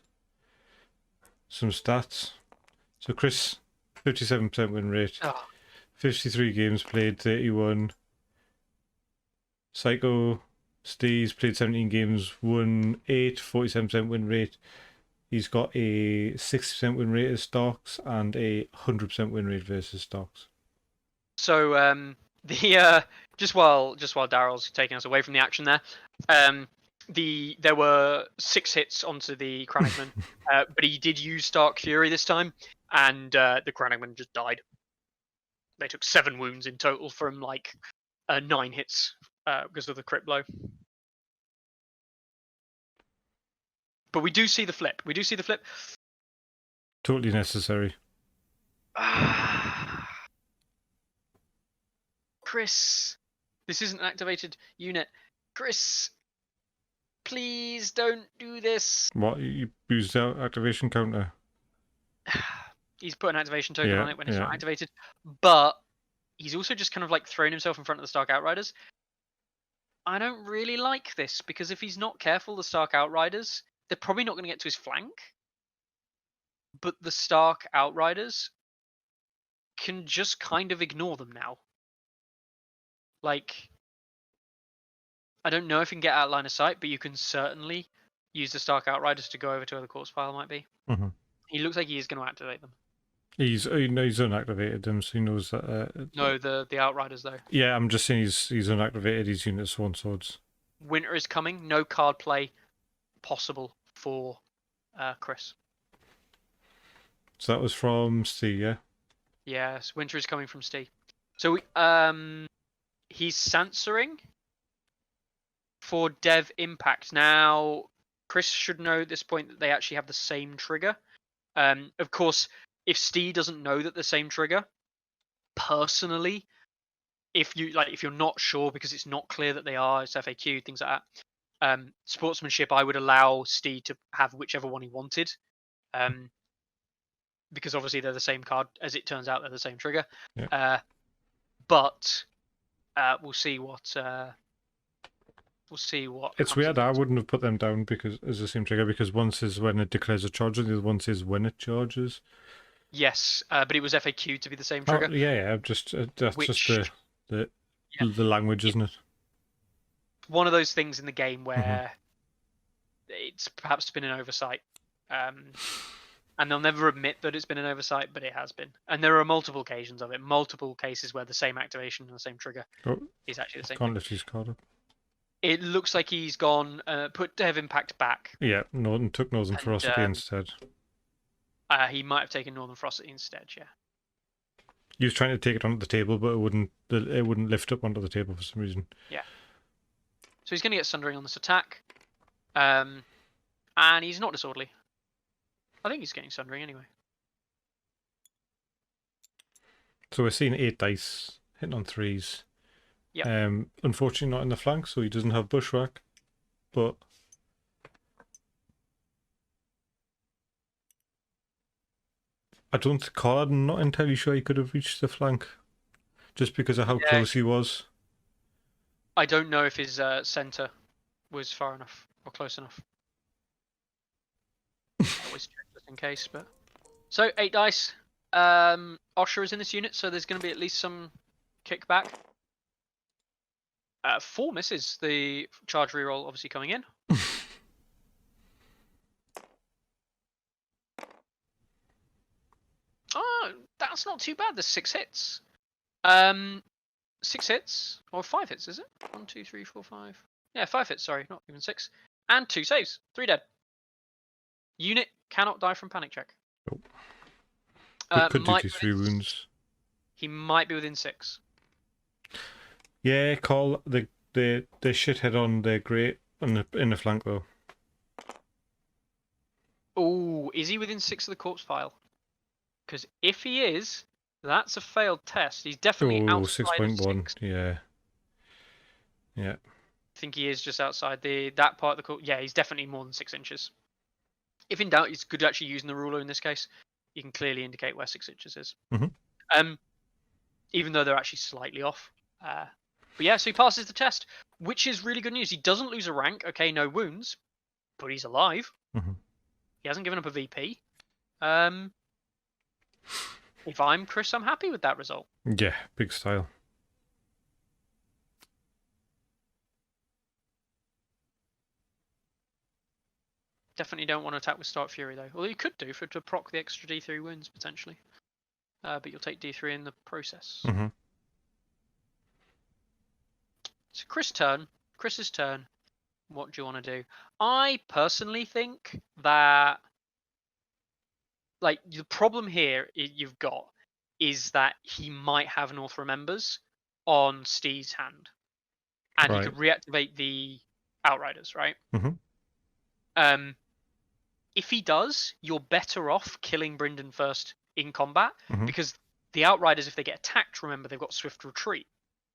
some stats. So Chris, 57% win rate. 53 games played, 31. Steve's played 17 games, won 8, 47% win rate. He's got a 60% win rate as Starks and a 100% win rate versus Starks. So just while Daryl's taking us away from the action there, there were 6 hits onto the Kranigman, but he did use Stark Fury this time, and the Kranigman just died. They took 7 wounds in total from 9 hits. Because of the crit blow. But we do see the flip. Totally necessary. Chris, this isn't an activated unit. Chris, please don't do this. What? You used the activation counter? He's put an activation token on it when it's not activated. But he's also just kind of thrown himself in front of the Stark Outriders. I don't really like this, because if he's not careful, the Stark Outriders, they're probably not going to get to his flank. But the Stark Outriders can just kind of ignore them now. I don't know if you can get out line of sight, but you can certainly use the Stark Outriders to go over to where the corpse pile might be. He looks like he is going to activate them. He's unactivated them, so he knows that. No, the Outriders though. Yeah, I'm just saying he's unactivated his unit Sworn Swords. Winter is coming. No card play possible for Chris. So that was from Steve, yeah. Yes, Winter is coming from Steve. So he's Sansering for Dev Impact. Now, Chris should know at this point that they actually have the same trigger. Of course, if Steve doesn't know that the same trigger, personally, if you're not sure because it's not clear that they are, it's FAQ, things like that. Sportsmanship, I would allow Steve to have whichever one he wanted, because obviously they're the same card. As it turns out, they're the same trigger. Yeah. But we'll see what. It's weird. I wouldn't have put them down because as the same trigger, because one says when it declares a charge, and the other one says when it charges. Yes, but it was FAQ to be the same trigger. Oh, yeah. Just that's just the language, isn't it? One of those things in the game where it's perhaps been an oversight, and they'll never admit that it's been an oversight, but it has been. And there are multiple occasions of it, multiple cases where the same activation and the same trigger is actually the same. Can't lift his card up. It looks like he's gone, put Dev Impact back. Yeah, took Northern Ferocity instead. He might have taken Northern Ferocity instead, yeah. He was trying to take it onto the table, but it wouldn't lift up onto the table for some reason. Yeah. So he's going to get Sundering on this attack. And he's not disorderly. I think he's getting Sundering anyway. So we're seeing 8 dice hitting on 3s. Yeah. Unfortunately, not in the flank, so he doesn't have bushwhack. But I'm not entirely sure he could have reached the flank, just because of how close he was. I don't know if his center was far enough or close enough. Always check just in case. But so 8 dice. Osher is in this unit, so there's going to be at least some kickback. 4 misses. The charge reroll obviously coming in. Oh, that's not too bad. There's 6 hits. 6 hits or 5 hits, is it? 1, 2, 3, 4, 5. Yeah, 5 hits. Sorry, not even 6. And 2 saves. 3 dead. Unit cannot die from panic check. Nope. But could do 3 wounds. He might be within 6. Yeah, call the shithead on. They're great in the flank though. Oh, is he within 6 of the corpse pile? Because if he is, that's a failed test. He's definitely outside 6.1. 6. Yeah. Yeah. I think he is just outside that part of the corpse. Yeah, he's definitely more than 6 inches. If in doubt, it's good actually using the ruler in this case. You can clearly indicate where 6 inches is. Mm-hmm. Even though they're actually slightly off. But yeah, so he passes the test, which is really good news. He doesn't lose a rank. Okay, no wounds, but he's alive. Mm-hmm. He hasn't given up a VP. If I'm Chris, I'm happy with that result. Yeah, big style. Definitely don't want to attack with Stark Fury though. Although you could do to proc the extra D3 wounds potentially. But you'll take D3 in the process. Mm-hmm. So Chris's turn. What do you want to do? I personally think that the problem here you've got is that he might have North Remembers on Steve's hand. And he could reactivate the Outriders, right? Mm-hmm. If he does, you're better off killing Brynden first in combat, mm-hmm. because the Outriders, if they get attacked, remember they've got swift retreat.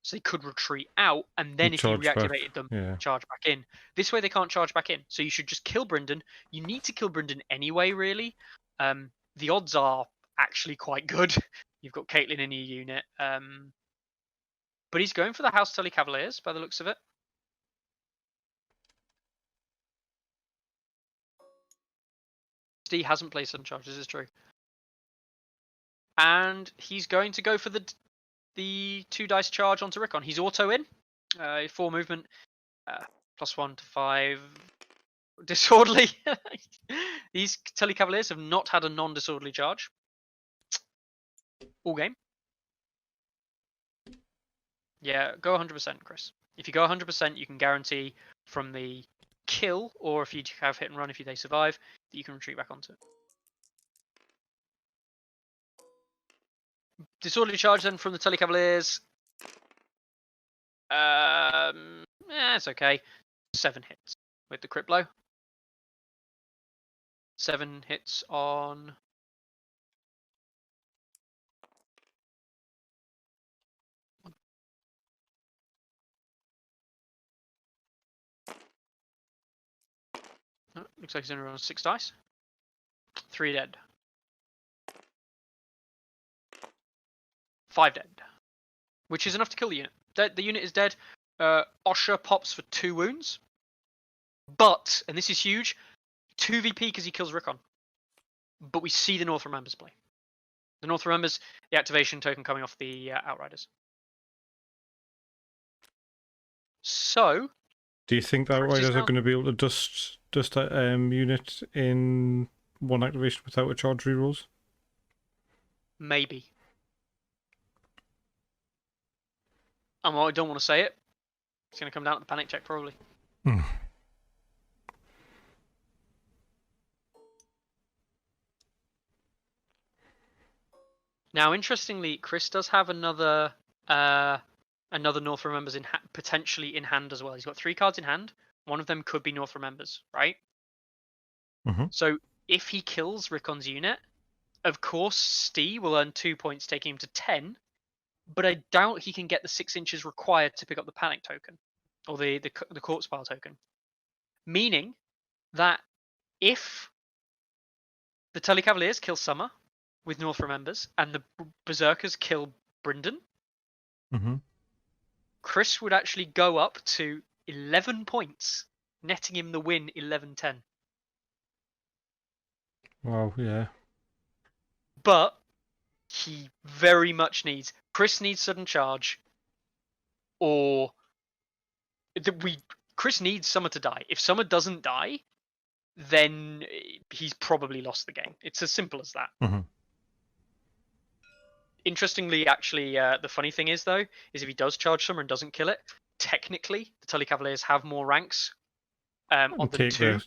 So they could retreat out, and then if you reactivated them, charge back in. This way they can't charge back in. So you should just kill Brynden. You need to kill Brynden anyway, really. The odds are actually quite good. You've got Caitlyn in your unit. But he's going for the House Tully Cavaliers by the looks of it. He hasn't played sudden charge, this is true. And he's going to go for the 2 dice charge onto Rickon. He's auto in. 4 movement. +1 to 5. Disorderly. These Tully Cavaliers have not had a non-disorderly charge. All game. Yeah, go 100%, Chris. If you go 100%, you can guarantee from the kill, or if you have hit and run, if they survive, that you can retreat back onto it. Disorderly charge then from the Tully Cavaliers. It's okay. 7 hits with the crit blow. 7 hits on. Oh, looks like he's only on 6 dice. 3 dead. 5 dead. Which is enough to kill the unit. The unit is dead. Osher pops for 2 wounds. But, and this is huge, 2 VP because he kills Rickon. But we see the North Remembers play. The North Remembers, the activation token coming off the Outriders. So, do you think the Outriders are going to be able to dust that unit in 1 activation without a charge rerolls? Maybe. And I don't want to say it. It's going to come down to the panic check, probably. Now, interestingly, Chris does have another North Remembers potentially in hand as well. He's got 3 cards in hand. One of them could be North Remembers, right? Mm-hmm. So if he kills Rickon's unit, of course, Steve will earn 2 points, taking him to 10. but I doubt he can get the 6 inches required to pick up the panic token, or the corpse pile token. Meaning that if the Tully Cavaliers kill Summer with North Remembers, and the Berserkers kill Brynden, Chris would actually go up to 11 points, netting him the win 11-10. Wow, yeah. But he very much needs... Chris needs sudden charge, or... Chris needs Summer to die. If Summer doesn't die, then he's probably lost the game. It's as simple as that. Interestingly, actually, the funny thing is, though, is if he does charge Summer and doesn't kill it, technically, the Tully Cavaliers have more ranks on the 2.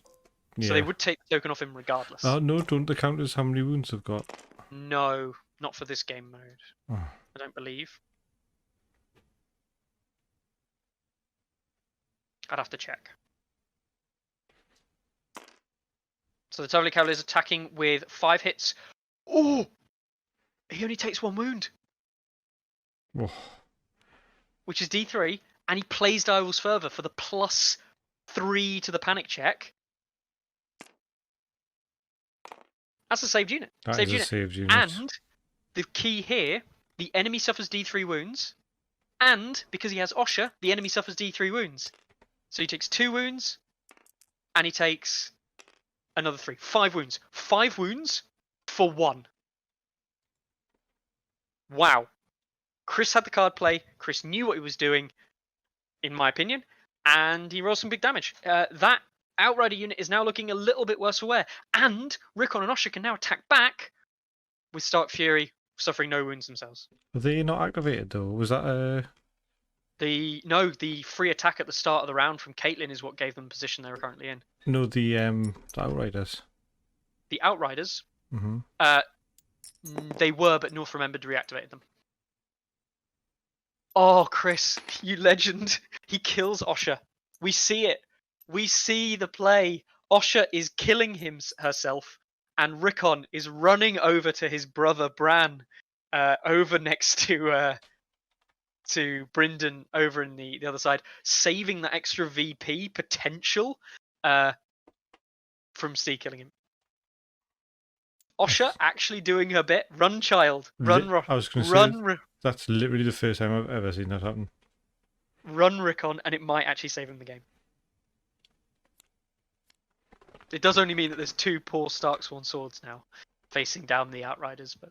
So they would take the token off him regardless. Oh, no, don't they count as how many wounds they've got? No, not for this game mode. I don't believe. I'd have to check. So the Tully Cavaliers attacking with 5 hits. Oh! He only takes 1 wound. Oh. Which is D3, and he plays Direwolves Fervor for the +3 to the panic check. That's a saved unit. Saved unit. And the key here, the enemy suffers D3 wounds, and because he has Osha, the enemy suffers D3 wounds. So he takes 2 wounds, and he takes another 3. 5 wounds. 5 wounds for 1. Wow. Chris had the card play. Chris knew what he was doing, in my opinion, and he rolled some big damage. That Outrider unit is now looking a little bit worse for wear, and Rickon and Osha can now attack back with Stark Fury, suffering no wounds themselves. Were they not activated though? Was that the free attack at the start of the round from Caitlyn is what gave them the position they were currently in. No, the Outriders. The Outriders. They were, but North remembered reactivated them. Oh, Chris, you legend! He kills Osha. We see it. We see the play. Osha is killing herself, and Rickon is running over to his brother Bran, over next to Brynden over in the other side, saving that extra VP potential from Steve killing him. Osha actually doing her bit. Run, child. Run, I was going to say, that's literally the first time I've ever seen that happen. Run, Rickon, and it might actually save him the game. It does only mean that there's 2 poor Starksworn swords now facing down the Outriders, but...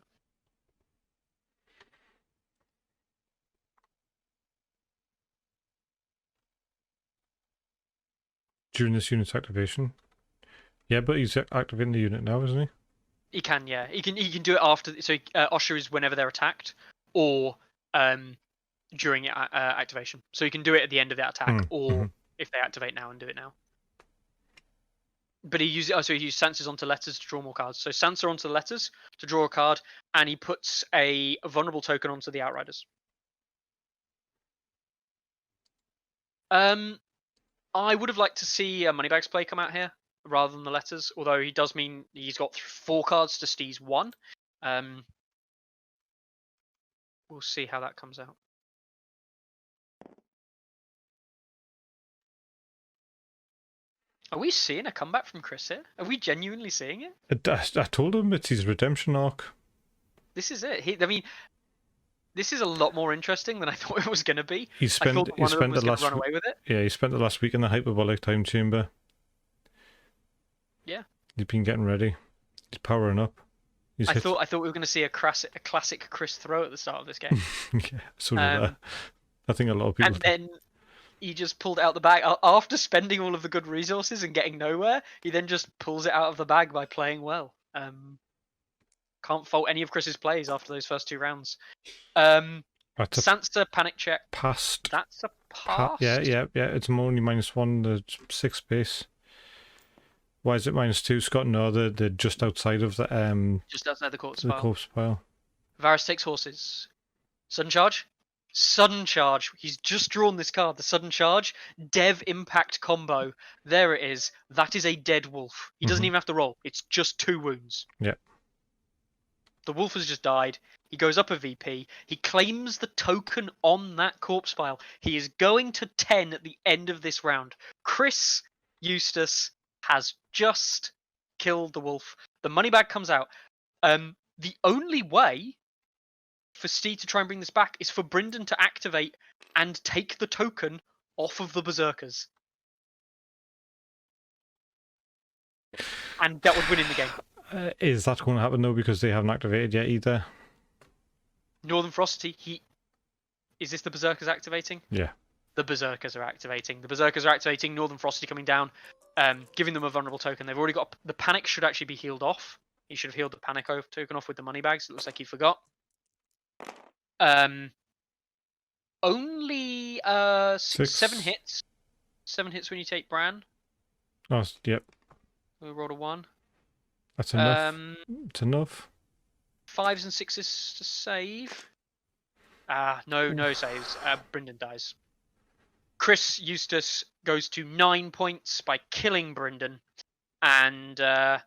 During this unit's activation? Yeah, but he's activating the unit now, isn't he? He can, yeah. He can do it after... So Osha is whenever they're attacked, or during activation. So he can do it at the end of that attack, or if they activate now and do it now. But he uses Sansa's onto letters to draw more cards. So Sansa onto the letters to draw a card, and he puts a vulnerable token onto the Outriders. I would have liked to see a Moneybags play come out here rather than the letters, although he does mean he's got 4 cards to Steve's 1. We'll see how that comes out. Are we seeing a comeback from Chris here? Are we genuinely seeing it? I told him it's his redemption arc. This is it. This is a lot more interesting than I thought it was going to be. He spent the last run away with it. Yeah, he spent the last week in the hyperbolic time chamber. Yeah. He's been getting ready. He's powering up. I thought we were going to see a classic Chris throw at the start of this game. Yeah, so did I think a lot of people. And then he just pulled it out the bag after spending all of the good resources and getting nowhere. He then just pulls it out of the bag by playing well. Can't fault any of Chris's plays after those first 2 rounds. Sansa panic check. Passed. That's a pass. Yeah. It's only -1, the 6 base. Why is it -2, Scott? No, they're just outside of the just outside the corpse pile. Varys takes horses. Sudden charge. Sudden charge. He's just drawn this card. The sudden charge. Dev impact combo. There it is. That is a dead wolf. He doesn't even have to roll. It's just 2 wounds. Yeah. The wolf has just died. He goes up a VP. He claims the token on that corpse pile. He is going to 10 at the end of this round. Chris Eustace has just killed the wolf. The money bag comes out. The only way for Steve to try and bring this back is for Brendan to activate and take the token off of the berserkers. And that would win in the game. Is that going to happen though, because they haven't activated yet either? Northern Ferocity, is this the berserkers activating? Yeah. The berserkers are activating. The berserkers are activating. Northern Ferocity coming down, giving them a vulnerable token. They've already got the panic should actually be healed off. He should have healed the panic token off with the money bags. It looks like he forgot. Only 7 hits. 7 hits when you take Bran. Oh, yep. We rolled a 1. That's enough. It's enough. 5s and 6s to save. No saves. Brendan dies. Chris Eustace goes to 9 points by killing Brendan, and I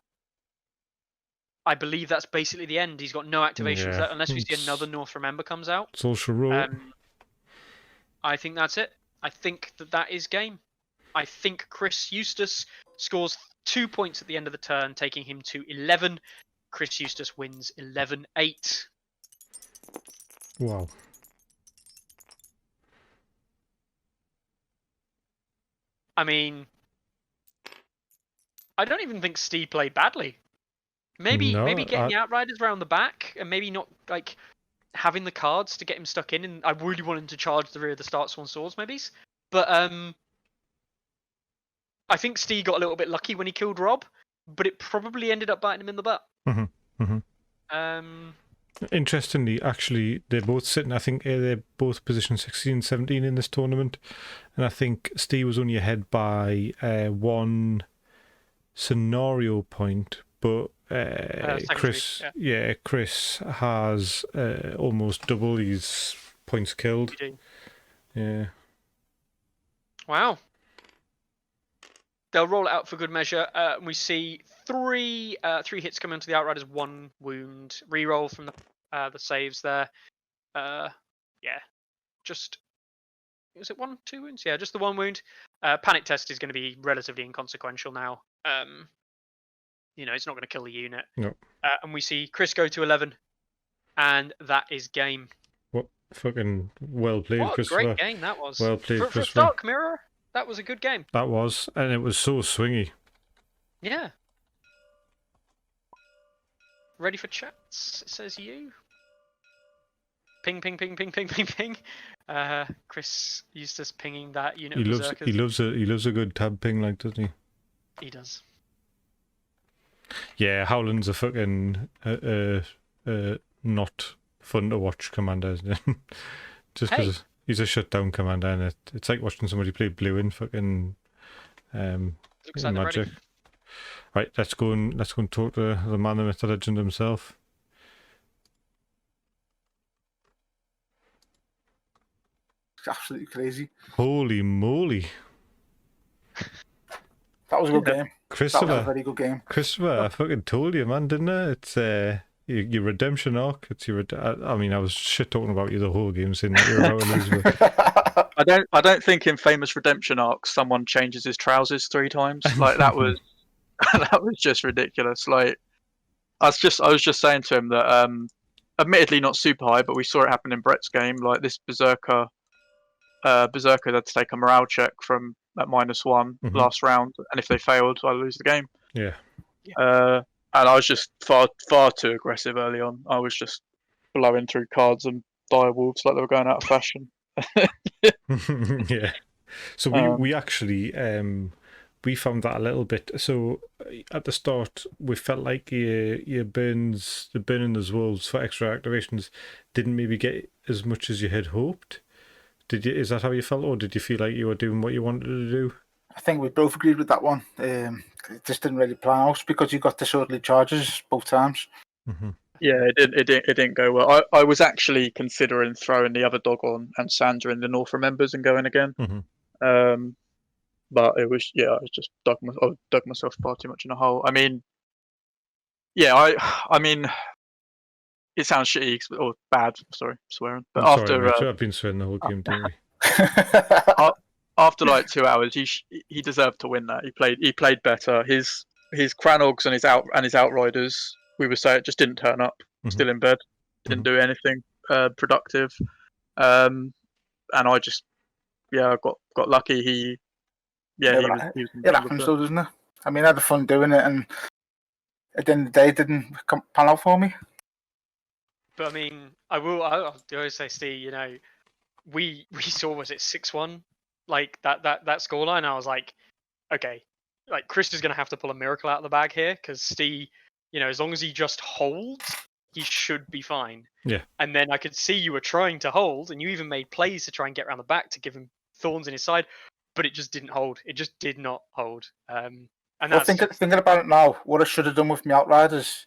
believe that's basically the end. He's got no activations unless we see another North Remember comes out. Social rule. I think that's it. I think that is game. I think Chris Eustace scores 2 points at the end of the turn, taking him to 11. Chris Eustace wins 11-8. Wow. I mean, I don't even think Steve played badly. Maybe getting Outriders around the back, and maybe not like having the cards to get him stuck in. And I really want him to charge the rear of the Start Sworn Swords, maybe. But I think Steve got a little bit lucky when he killed Rob, but it probably ended up biting him in the butt. Interestingly, actually, they're both sitting, I think they're both position 16 and 17 in this tournament. And I think Steve was only ahead by 1 scenario point, but Chris has almost double his points killed. Yeah. Wow. They'll roll it out for good measure. We see 3 hits coming onto the Outriders, 1 wound. Reroll from the saves there. Just was it 1, 2 wounds? Yeah, just the 1 wound. Panic test is going to be relatively inconsequential now. It's not going to kill the unit. No. And we see Chris go to 11, and that is game. What fucking well played, what a Christopher. Great game that was. Well played, for Christopher. Dark Mirror, that was a good game. That was, and it was so swingy. Yeah. Ready for chats? It says you. Ping, ping, ping, ping, ping, ping, ping. Chris Eustace pinging that unit. He loves a good tab ping, like, doesn't he? He does. Yeah, Howland's a fucking not fun to watch commander, isn't it? Just because he's a shutdown commander, and it's like watching somebody play blue in fucking Looks like Magic. Right, let's go and talk to the man, the myth, the legend himself. It's absolutely crazy. Holy moly! That was a good game. Christopher, that was a very good game. Christopher, I fucking told you, man, didn't I? It's your redemption arc. It's your. I mean, I was shit talking about you the whole game, saying that you're about to lose. But... I don't think in famous redemption arcs someone changes his trousers 3 times. Like that was that was just ridiculous. Like I was just saying to him that admittedly not super high, but we saw it happen in Brett's game. Like this berserker had to take a morale check from at -1 last round, and if they failed, I lose the game. Yeah. And I was just far too aggressive early on. I was just blowing through cards and dire wolves like they were going out of fashion. Yeah. So we actually we found that a little bit. So at the start, we felt like the burning those wolves for extra activations didn't maybe get as much as you had hoped. Is that how you felt, or did you feel like you were doing what you wanted to do? I think we both agreed with that one. It just didn't really plan out because you got disorderly charges both times. Mm-hmm. Yeah, it didn't go well. I was actually considering throwing the other dog on and Sandra in the North Remembers and going again. Mm-hmm. But it was I just dug myself far too much in a hole. I mean, I mean, it sounds shitty or bad. Sorry, swearing. But I'm after sorry, mate, I've been swearing the whole game, don't we? after like 2 hours, he deserved to win that. He played better. His Cranogs and his Outriders, we were saying, just didn't turn up. Still in bed, didn't do anything productive. And I just got lucky. He was it happens though, doesn't it? I mean, I had fun doing it, and at the end of the day, it didn't pan out for me. But I mean, I'll always say, Steve, you know, we saw, was it 6-1, like that scoreline. I was like, okay, like Chris is gonna have to pull a miracle out of the bag here, because Steve, you know, as long as he just holds, he should be fine. Yeah. And then I could see you were trying to hold, and you even made plays to try and get around the back to give him thorns in his side, but it just didn't hold. It just did not hold. And that's thinking about it now, what I should have done with my Outriders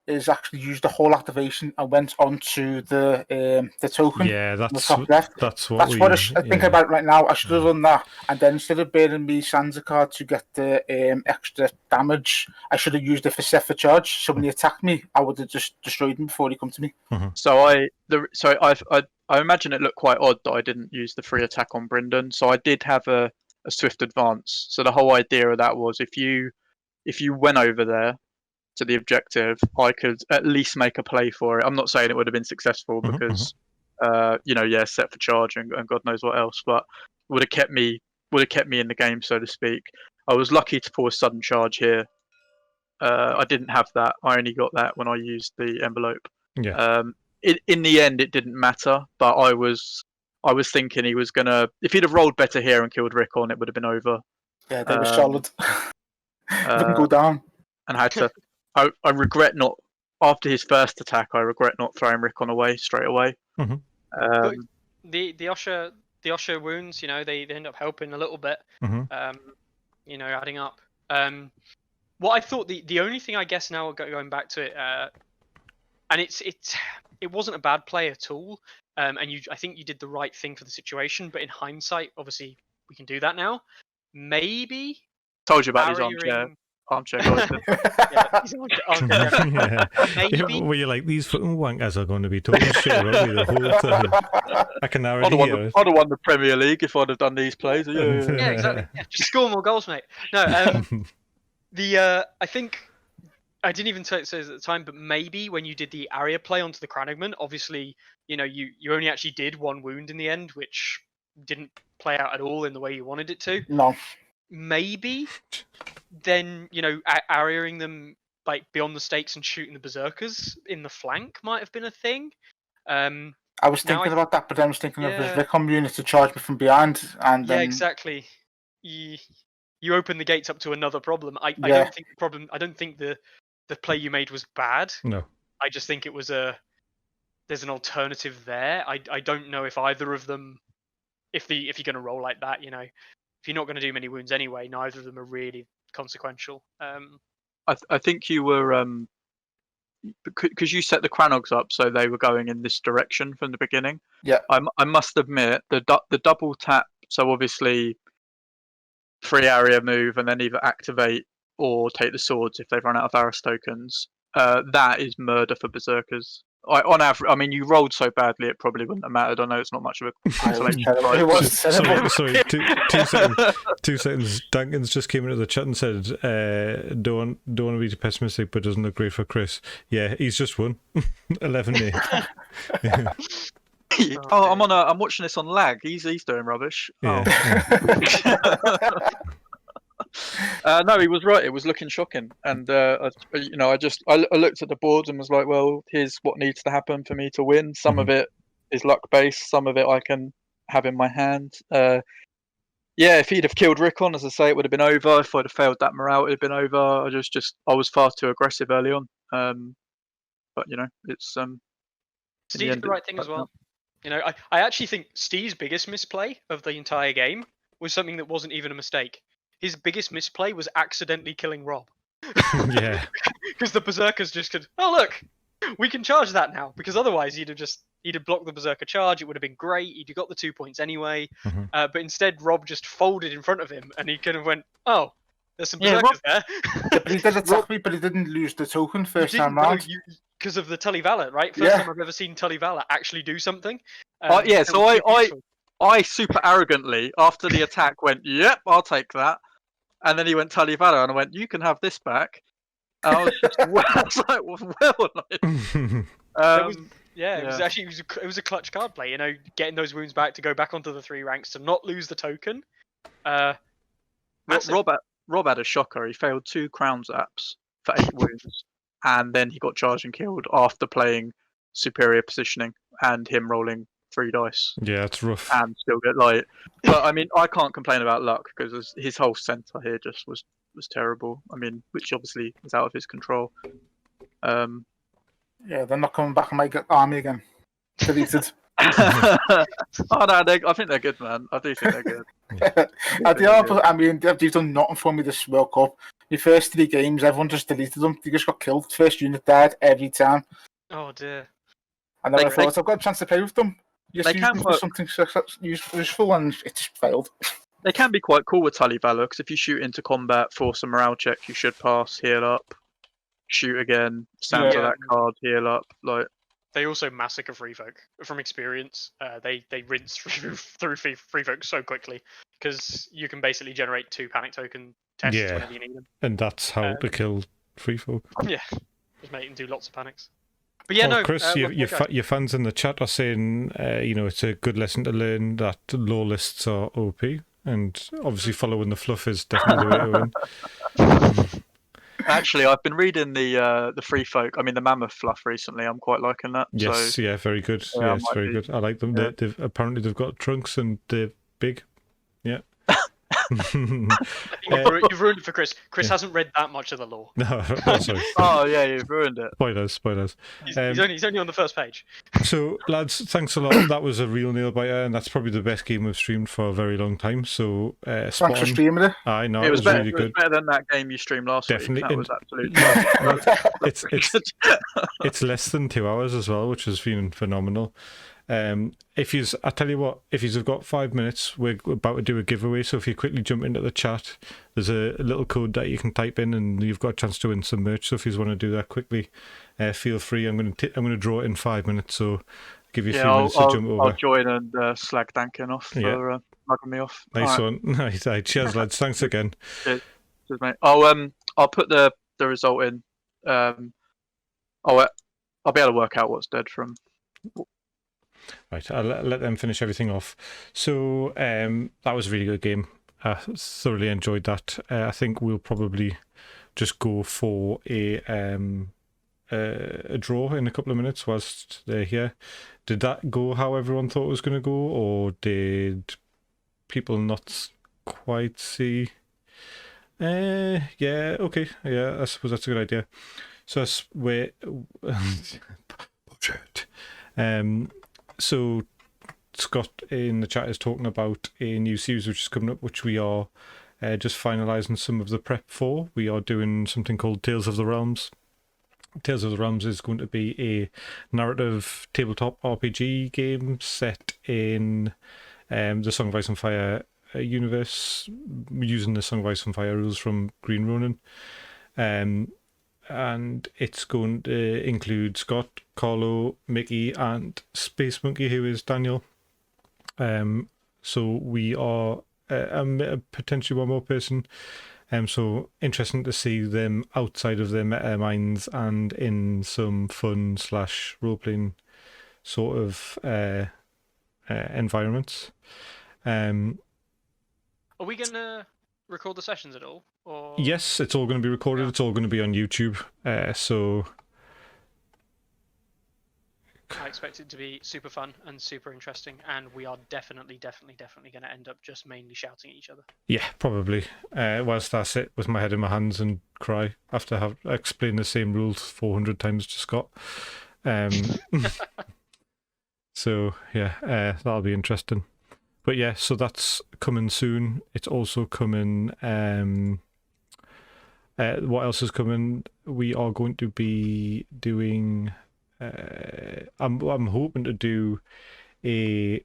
is actually use the whole activation and went onto the token. Yeah, that's on the top left. That's what I think about it right now. I should have done that, and then instead of burning me Sansa card to get the extra damage, I should have used it for set for charge. So when he attacked me, I would have just destroyed him before he come to me. So I imagine it looked quite odd that I didn't use the free attack on Brynden. So I did have a swift advance. So the whole idea of that was if you went over there to the objective, I could at least make a play for it. I'm not saying it would have been successful because, set for charge and God knows what else, but would have kept me in the game, so to speak. I was lucky to pull a sudden charge here. I didn't have that. I only got that when I used the envelope. Yeah. In the end, it didn't matter, but I was thinking he was gonna. If he'd have rolled better here and killed Rick on, it would have been over. Yeah, they were solid. Didn't go down. And I had to. I regret not, after his first attack, I regret not throwing Rickon away straight away. The Osher wounds, you know, they end up helping a little bit, adding up. What I thought, the only thing, I guess, now going back to it, and it wasn't a bad play at all, and I think you did the right thing for the situation, but in hindsight, obviously, we can do that now. Maybe... Told you about his armchair guys. Maybe. Were you like, these fucking wankers are going to be talking shit about me the whole time? I can already hear it. I'd have won the Premier League if I'd have done these plays. Yeah, exactly. Yeah, just score more goals, mate. No, I think I didn't even say it at the time, but maybe when you did the area play onto the Cranagman, obviously, you know, you only actually did one wound in the end, which didn't play out at all in the way you wanted it to. No. Maybe then, you know, areaing them like beyond the stakes and shooting the berserkers in the flank might have been a thing. I was thinking about that, but then I was thinking of the Vicom unit to charge me from behind, and then... exactly. You open the gates up to another problem. I don't think the problem. I don't think the play you made was bad. No. I just think it was there's an alternative there. I don't know if either of them, if you're going to roll like that, you know. If you're not going to do many wounds anyway, neither of them are really consequential. I think you were because you set the Cranogs up so they were going in this direction from the beginning. Yeah. I must admit the double tap. So obviously, free area move and then either activate or take the swords if they've run out of Varus tokens. That is murder for berserkers. On average, I mean, you rolled so badly it probably wouldn't have mattered. I know it's not much of a consolation. Sorry, 2 seconds. 2 seconds. Duncan's just came into the chat and said, "Don't want to be too pessimistic, but doesn't look great for Chris." Yeah, he's just won 11-8. I'm watching this on lag. He's doing rubbish. Yeah. No, he was right. It was looking shocking, and I looked at the boards and was like, well, here's what needs to happen for me to win. Some of it is luck based. Some of it I can have in my hand. If he'd have killed Rickon, as I say, it would have been over. If I'd have failed that morale, it would have been over. I was far too aggressive early on. But you know, it's Steve did the right thing as well. You know, I actually think Steve's biggest misplay of the entire game was something that wasn't even a mistake. His biggest misplay was accidentally killing Rob. Yeah. Because the berserkers just could, oh look, we can charge that now. Because otherwise he'd have blocked the berserker charge. It would have been great. He'd have got the 2 points anyway. But instead Rob just folded in front of him, and he kind of went, oh, there's some berserkers there. But he did attack me, but he didn't lose the token first time round. because of the Tully Valor, right? First time I've ever seen Tully Valor actually do something. So I super arrogantly after the attack went, "Yep, I'll take that," and then he went Tully Valor, and I went, "You can have this back." And I was just, I was like, well, it was actually it was a clutch card play. You know, getting those wounds back to go back onto the 3 ranks to not lose the token. Rob had a shocker. He failed 2 crown zaps for 8 wounds, and then he got charged and killed after playing superior positioning and him rolling 3 dice. Yeah, it's rough. And still get light. But I mean, I can't complain about luck because his whole center here just was terrible. I mean, which obviously is out of his control. Yeah, they're not coming back on my army again. Deleted. Oh no, I think they're good, man. I do think they're good. I mean, they've done nothing for me this World Cup. The first 3 games, everyone just deleted them. They just got killed. First unit died every time. Oh dear. And then I thought, I've got a chance to play with them. Just use them for something useful, and it just failed. They can be quite cool with Tully Valor, because if you shoot into combat, force a morale check, you should pass, heal up, shoot again, stand to that card, heal up. Like, they also massacre free folk from experience. They rinse through free folk so quickly because you can basically generate 2 panic token tests whenever you need them. And that's how to kill free folk. Yeah, just make them do lots of panics. But yeah, Chris, your fans in the chat are saying, it's a good lesson to learn that low lists are OP, and obviously following the fluff is definitely the way to win. Actually, I've been reading the free folk. I mean, the mammoth fluff recently. I'm quite liking that. Yes, so, very good. Yeah, it's very good. I like them. Yeah. Apparently they've got trunks and they're big. Yeah. You've ruined it for Chris. Chris hasn't read that much of the lore. No, sorry. Oh yeah, you've ruined it. Spoilers. He's only on the first page. So lads, thanks a lot. That was a real nail biter, and that's probably the best game we've streamed for a very long time. So thanks for streaming it. I know it was really good. It was better than that game you streamed last Definitely. week. That was absolutely. It's less than 2 hours as well, which has been phenomenal. I tell you what, if you've got 5 minutes, we're about to do a giveaway. So if you quickly jump into the chat, there's a little code that you can type in, and you've got a chance to win some merch. So if you want to do that quickly, feel free. I'm going to draw it in 5 minutes, so give you a few minutes to jump over. I'll join and slag Dankin off for mugging me off. Nice one. Nice. Cheers, lads. Thanks again. Cheers, mate. I'll put the result in. I'll be able to work out what's dead from. Right, I'll let them finish everything off. So that was a really good game. I thoroughly enjoyed that. I think we'll probably just go for a draw in a couple of minutes whilst they're here. Did that go how everyone thought it was going to go, or did people not quite see? Yeah, okay. Yeah, I suppose that's a good idea. So that's where... Bullshit. So Scott in the chat is talking about a new series which is coming up, which we are just finalising some of the prep for. We are doing something called Tales of the Realms. Tales of the Realms is going to be a narrative tabletop RPG game set in the Song of Ice and Fire universe, using the Song of Ice and Fire rules from Green Ronin. And it's going to include Scott, Carlo, Mickey, and Space Monkey, who is Daniel. So we are potentially one more person. So interesting to see them outside of their meta minds and in some fun / role-playing sort of environments. Are we going to record the sessions at all? Or... Yes, it's all going to be recorded. Yeah. It's all going to be on YouTube. So I expect it to be super fun and super interesting, and we are definitely going to end up just mainly shouting at each other. Yeah, probably. Whilst I sit with my head in my hands and cry after have explained the same rules 400 times to Scott. So yeah, that'll be interesting. But yeah, so that's coming soon. It's also coming. What else is coming? We are going to be doing. I'm hoping to do a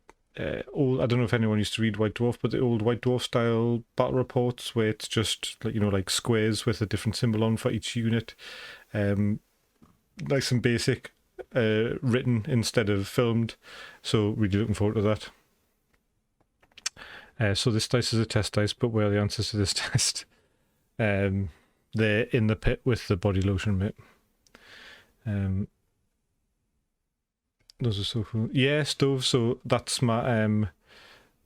old. I don't know if anyone used to read White Dwarf, but the old White Dwarf style battle reports where it's just like squares with a different symbol on for each unit. nice and basic, written instead of filmed. So really looking forward to that. So this dice is a test dice, but where are the answers to this test? They're in the pit with the body lotion bit. Those are so cool. Yeah, stove. So that's my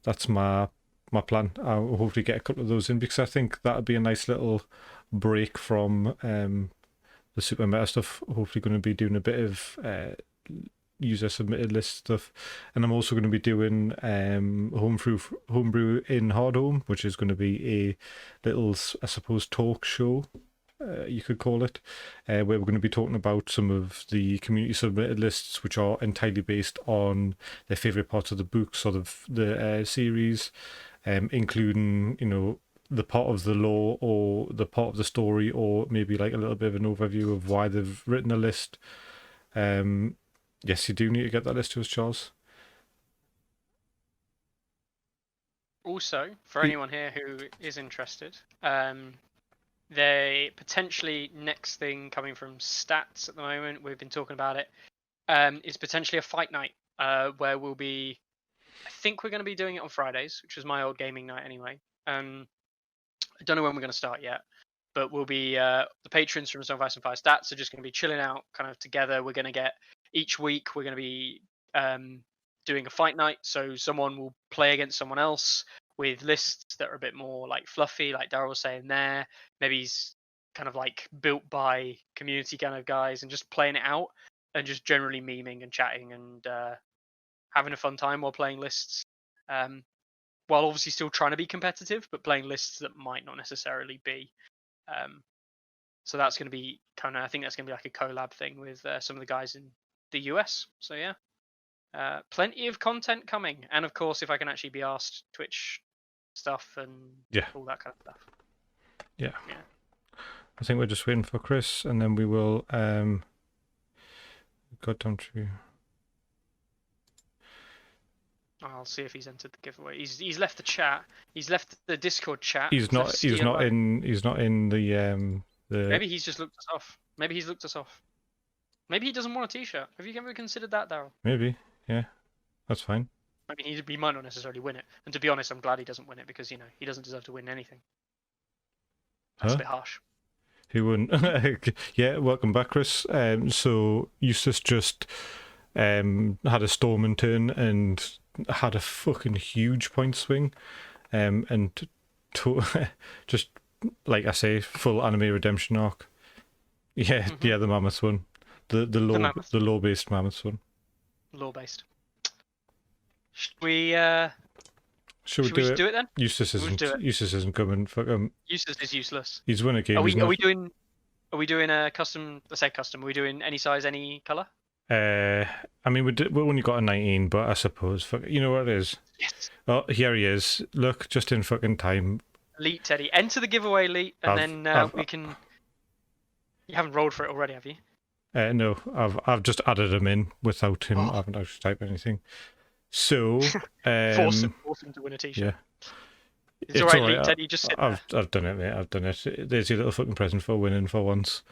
plan. I'll hopefully get a couple of those in because I think that'd be a nice little break from the super meta stuff. Hopefully going to be doing a bit of user submitted list stuff, and I'm also going to be doing homebrew in hard home, which is going to be a little, I suppose, talk show, you could call it, where we're going to be talking about some of the community submitted lists, which are entirely based on their favorite parts of the books or the series, including, you know, the part of the lore or the part of the story, or maybe like a little bit of an overview of why they've written a list. Yes, you do need to get that list to us, Charles. Also, for anyone here who is interested, they potentially next thing coming from stats at the moment, we've been talking about it, is potentially a fight night where we'll be, I think we're going to be doing it on Fridays, which was my old gaming night anyway. I don't know when we're going to start yet, but we'll be, the patrons from Song of Ice and Fire Stats are just going to be chilling out kind of together. We're going to get, each week we're going to be doing a fight night, so someone will play against someone else with lists that are a bit more like fluffy, like Daryl was saying there. Maybe he's kind of like built by community kind of guys and just playing it out and just generally memeing and chatting and having a fun time while playing lists. While obviously still trying to be competitive, but playing lists that might not necessarily be. So that's going to be kind of, I think that's going to be like a collab thing with some of the guys in the US. So yeah, plenty of content coming. And of course, if I can actually be asked, Twitch stuff and all that kind of stuff. Yeah. I think we're just waiting for Chris, and then we will got down to. I'll see if he's entered the giveaway. He's left the chat. He's left the Discord chat. He's not in the. Maybe he's just looked us off. Maybe he's looked us off. Maybe he doesn't want a T-shirt. Have you ever considered that, Daryl? Maybe. Yeah, that's fine. I mean, he might not necessarily win it. And to be honest, I'm glad he doesn't win it because, you know, he doesn't deserve to win anything. That's a bit harsh. He wouldn't. Yeah, welcome back, Chris. So Eustace just had a Storm turn and had a fucking huge point swing, and just like I say, full anime redemption arc. Yeah, yeah, the mammoth one, the low based mammoth one. Law based. Should we do it then? Eustace isn't coming. Fuck him. Eustace is useless. He's won a game. Are we doing a custom? Let's say custom. Are we doing any size, any color? I mean, we only got a 19, but I suppose, you know what it is? Yes. Oh, here he is. Look, just in fucking time. Elite Teddy. Enter the giveaway, Elite, and then we can... You haven't rolled for it already, have you? No, I've just added him in without him. I haven't actually typed anything. So... force him to win a T-shirt. Yeah. It's alright, Elite Teddy, just sit there. I've done it, mate. I've done it. There's your little fucking present for winning for once.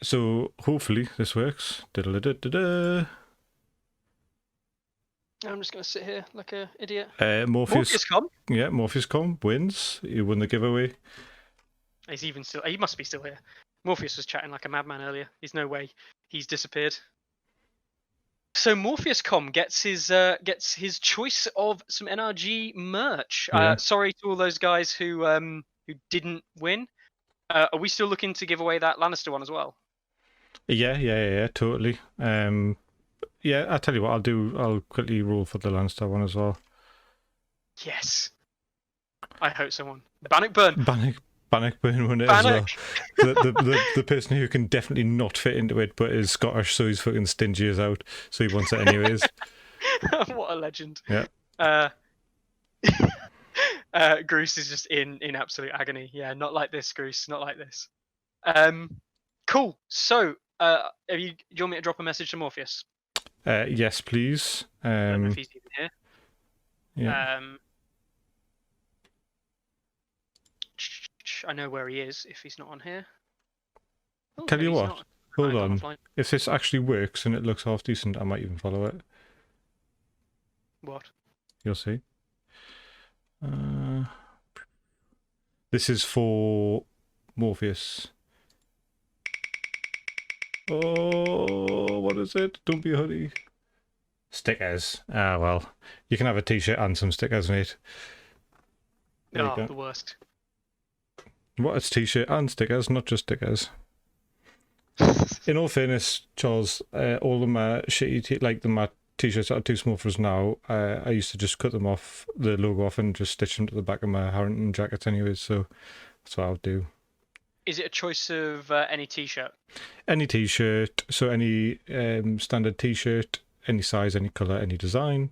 So hopefully this works. Da-da-da-da-da. I'm just going to sit here like an idiot. Morpheus.com. Yeah, Morpheus.com wins. He won the giveaway. He must be still here. Morpheus was chatting like a madman earlier. There's no way he's disappeared. So Morpheus.com gets his choice of some NRG merch. Yeah. Sorry to all those guys who didn't win. Are we still looking to give away that Lannister one as well? Yeah, totally. Yeah, I'll tell you what I'll do. I'll quickly roll for the Lannister one as well. Yes. I hope someone. Bannockburn won it as well. The person who can definitely not fit into it, but is Scottish, so he's fucking stingy as out. So he wants it anyways. What a legend. Yeah. Groose is just in absolute agony. Yeah, not like this, Groose. Not like this. Cool. So, do you want me to drop a message to Morpheus? Yes, please. I don't know if he's even here. Yeah. I know where he is if he's not on here. Tell you what, Hold gone on. offline. If this actually works and it looks half decent, I might even follow it. What? You'll see. This is for Morpheus. Oh, what is it? Don't be a hoodie. Stickers. Ah, well. You can have a t-shirt and some stickers, mate. There you Oh, go. the worst. What? It's t-shirt and stickers, not just stickers. In all fairness, Charles, all of my shitty, my t-shirts that are too small for us now, I used to just cut them off, the logo off, and just stitch them to the back of my Harrington jackets anyways, so that's what I would do. Is it a choice of any t-shirt? Any t-shirt, so any standard t-shirt, any size, any colour, any design,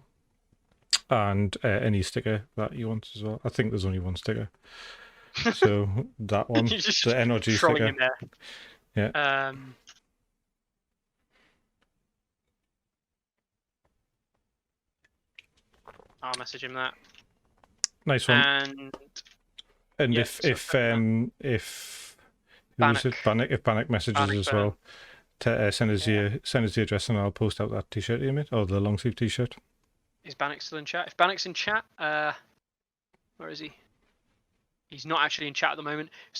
and any sticker that you want as well. I think there's only one sticker. So that one, You're just the NRG trolling sticker. him there. Yeah. I'll message him that. Nice one. And Yeah, so if Bannock. Bannock, if Bannock messages Bannock as well, send us the address and I'll post out that t-shirt to you, mate, or the long sleeve t-shirt. Is Bannock still in chat? If Bannock's in chat, where is he? He's not actually in chat at the moment. If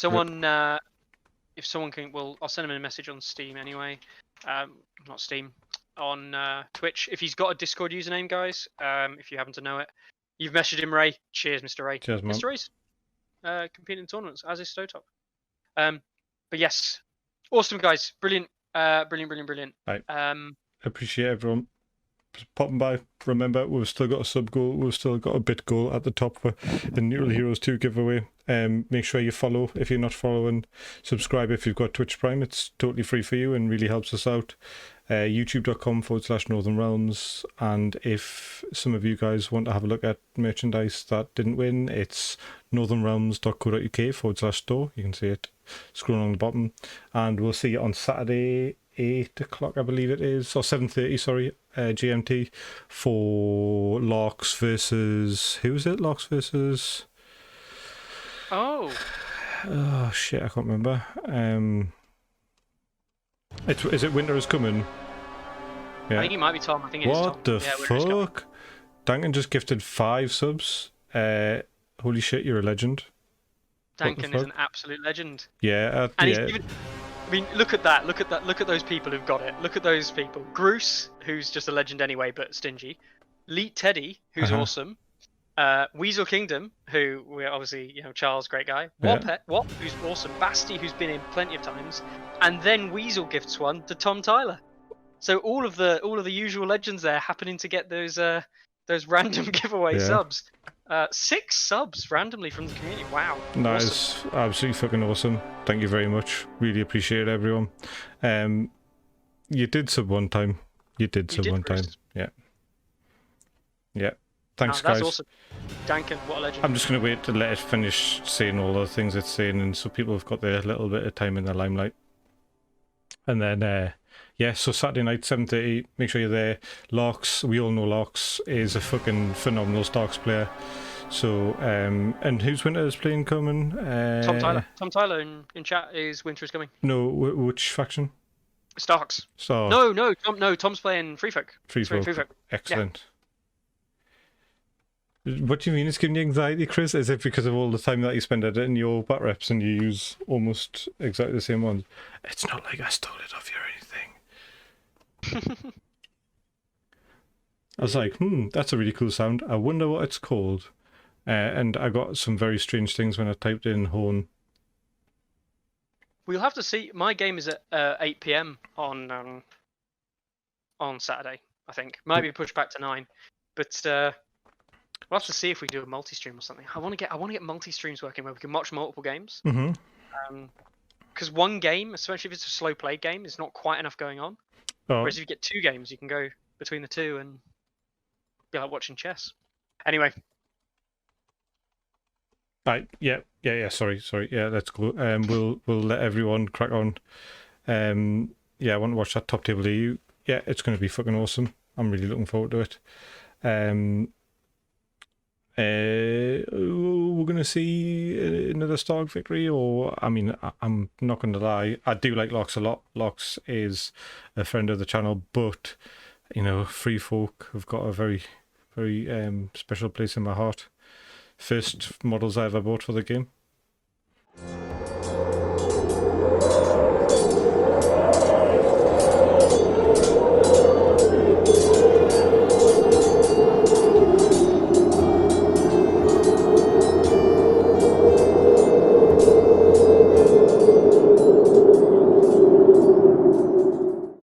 someone can, well, I'll send him a message on Steam anyway. Not Steam, on Twitch. If he's got a Discord username, guys, if you happen to know it, you've messaged him, Ray. Cheers, Mr. Ray. Cheers, man. Mr. Ray's competing in tournaments, as is Stotop. But yes, awesome, guys. Brilliant. Brilliant. Right. Appreciate everyone popping by. Remember, we've still got a sub goal, we've still got a bit goal at the top for the Neutral Heroes 2 giveaway. Make sure you follow if you're not following, subscribe if you've got Twitch Prime, it's totally free for you and really helps us out. youtube.com/Northern Realms, and if some of you guys want to have a look at merchandise that didn't win, it's northernrealms.co.uk/store. You can see it scrolling on the bottom, and we'll see you on Saturday 8 o'clock, I believe it is, or 7:30, sorry, GMT, for Larks versus, who is it? Larks versus, Oh shit, I can't remember. Is it Winter is Coming? Yeah. I think it might be Tom. I think it is Tom. What the fuck? Duncan just gifted 5 subs. Holy shit, you're a legend. Duncan is an absolute legend. Yeah, And yeah. he's even, I mean, look at that. Look at those people who've got it. Look at those people. Bruce, who's just a legend anyway, but stingy. Leet Teddy, who's awesome. Weasel Kingdom, who we're obviously, Charles, great guy. Wop, who's awesome. Basti, who's been in plenty of times, and then Weasel gifts one to Tom Tyler. So all of the usual legends there happening to get those random giveaway subs. 6 subs randomly from the community. Wow. That awesome. is absolutely fucking awesome. Thank you very much. Really appreciate it, everyone. You did sub one time. Bruce. Yeah. Yeah. Thanks, That's guys. awesome. Duncan, what a legend. I'm just going to wait to let it finish saying all the things it's saying, and so people have got their little bit of time in the limelight. And then, so Saturday night, 7:30, make sure you're there. Larks, we all know Larks is a fucking phenomenal Starks player. So, and who's Winter is playing coming? Tom Tyler. Tom Tyler in chat is Winter is coming. No, which faction? Starks. Star. No, Tom's playing Free Folk. Free Folk. Excellent. Yeah. What do you mean it's giving you anxiety, Chris? Is it because of all the time that you spend editing your bat reps and you use almost exactly the same ones? It's not like I stole it off you or anything. I was like, that's a really cool sound. I wonder what it's called. And I got some very strange things when I typed in horn. We'll have to see. My game is at 8 p.m. on Saturday, I think. Might be pushed back to 9. But we'll have to see if we do a multi-stream or something. I want to get multi-streams working where we can watch multiple games. Because one game, especially if it's a slow play game, is not quite enough going on. Whereas if you get 2 games, you can go between the 2 and be like watching chess. Anyway. Right. Yeah. Sorry. Yeah, let's go. We'll let everyone crack on. I want to watch that top table EU. Yeah, it's going to be fucking awesome. I'm really looking forward to it. we're going to see another Stark victory, or I mean, I'm not going to lie, I do like Lox a lot. Lox is a friend of the channel, but Free Folk have got a very special place in my heart. First models I ever bought for the game.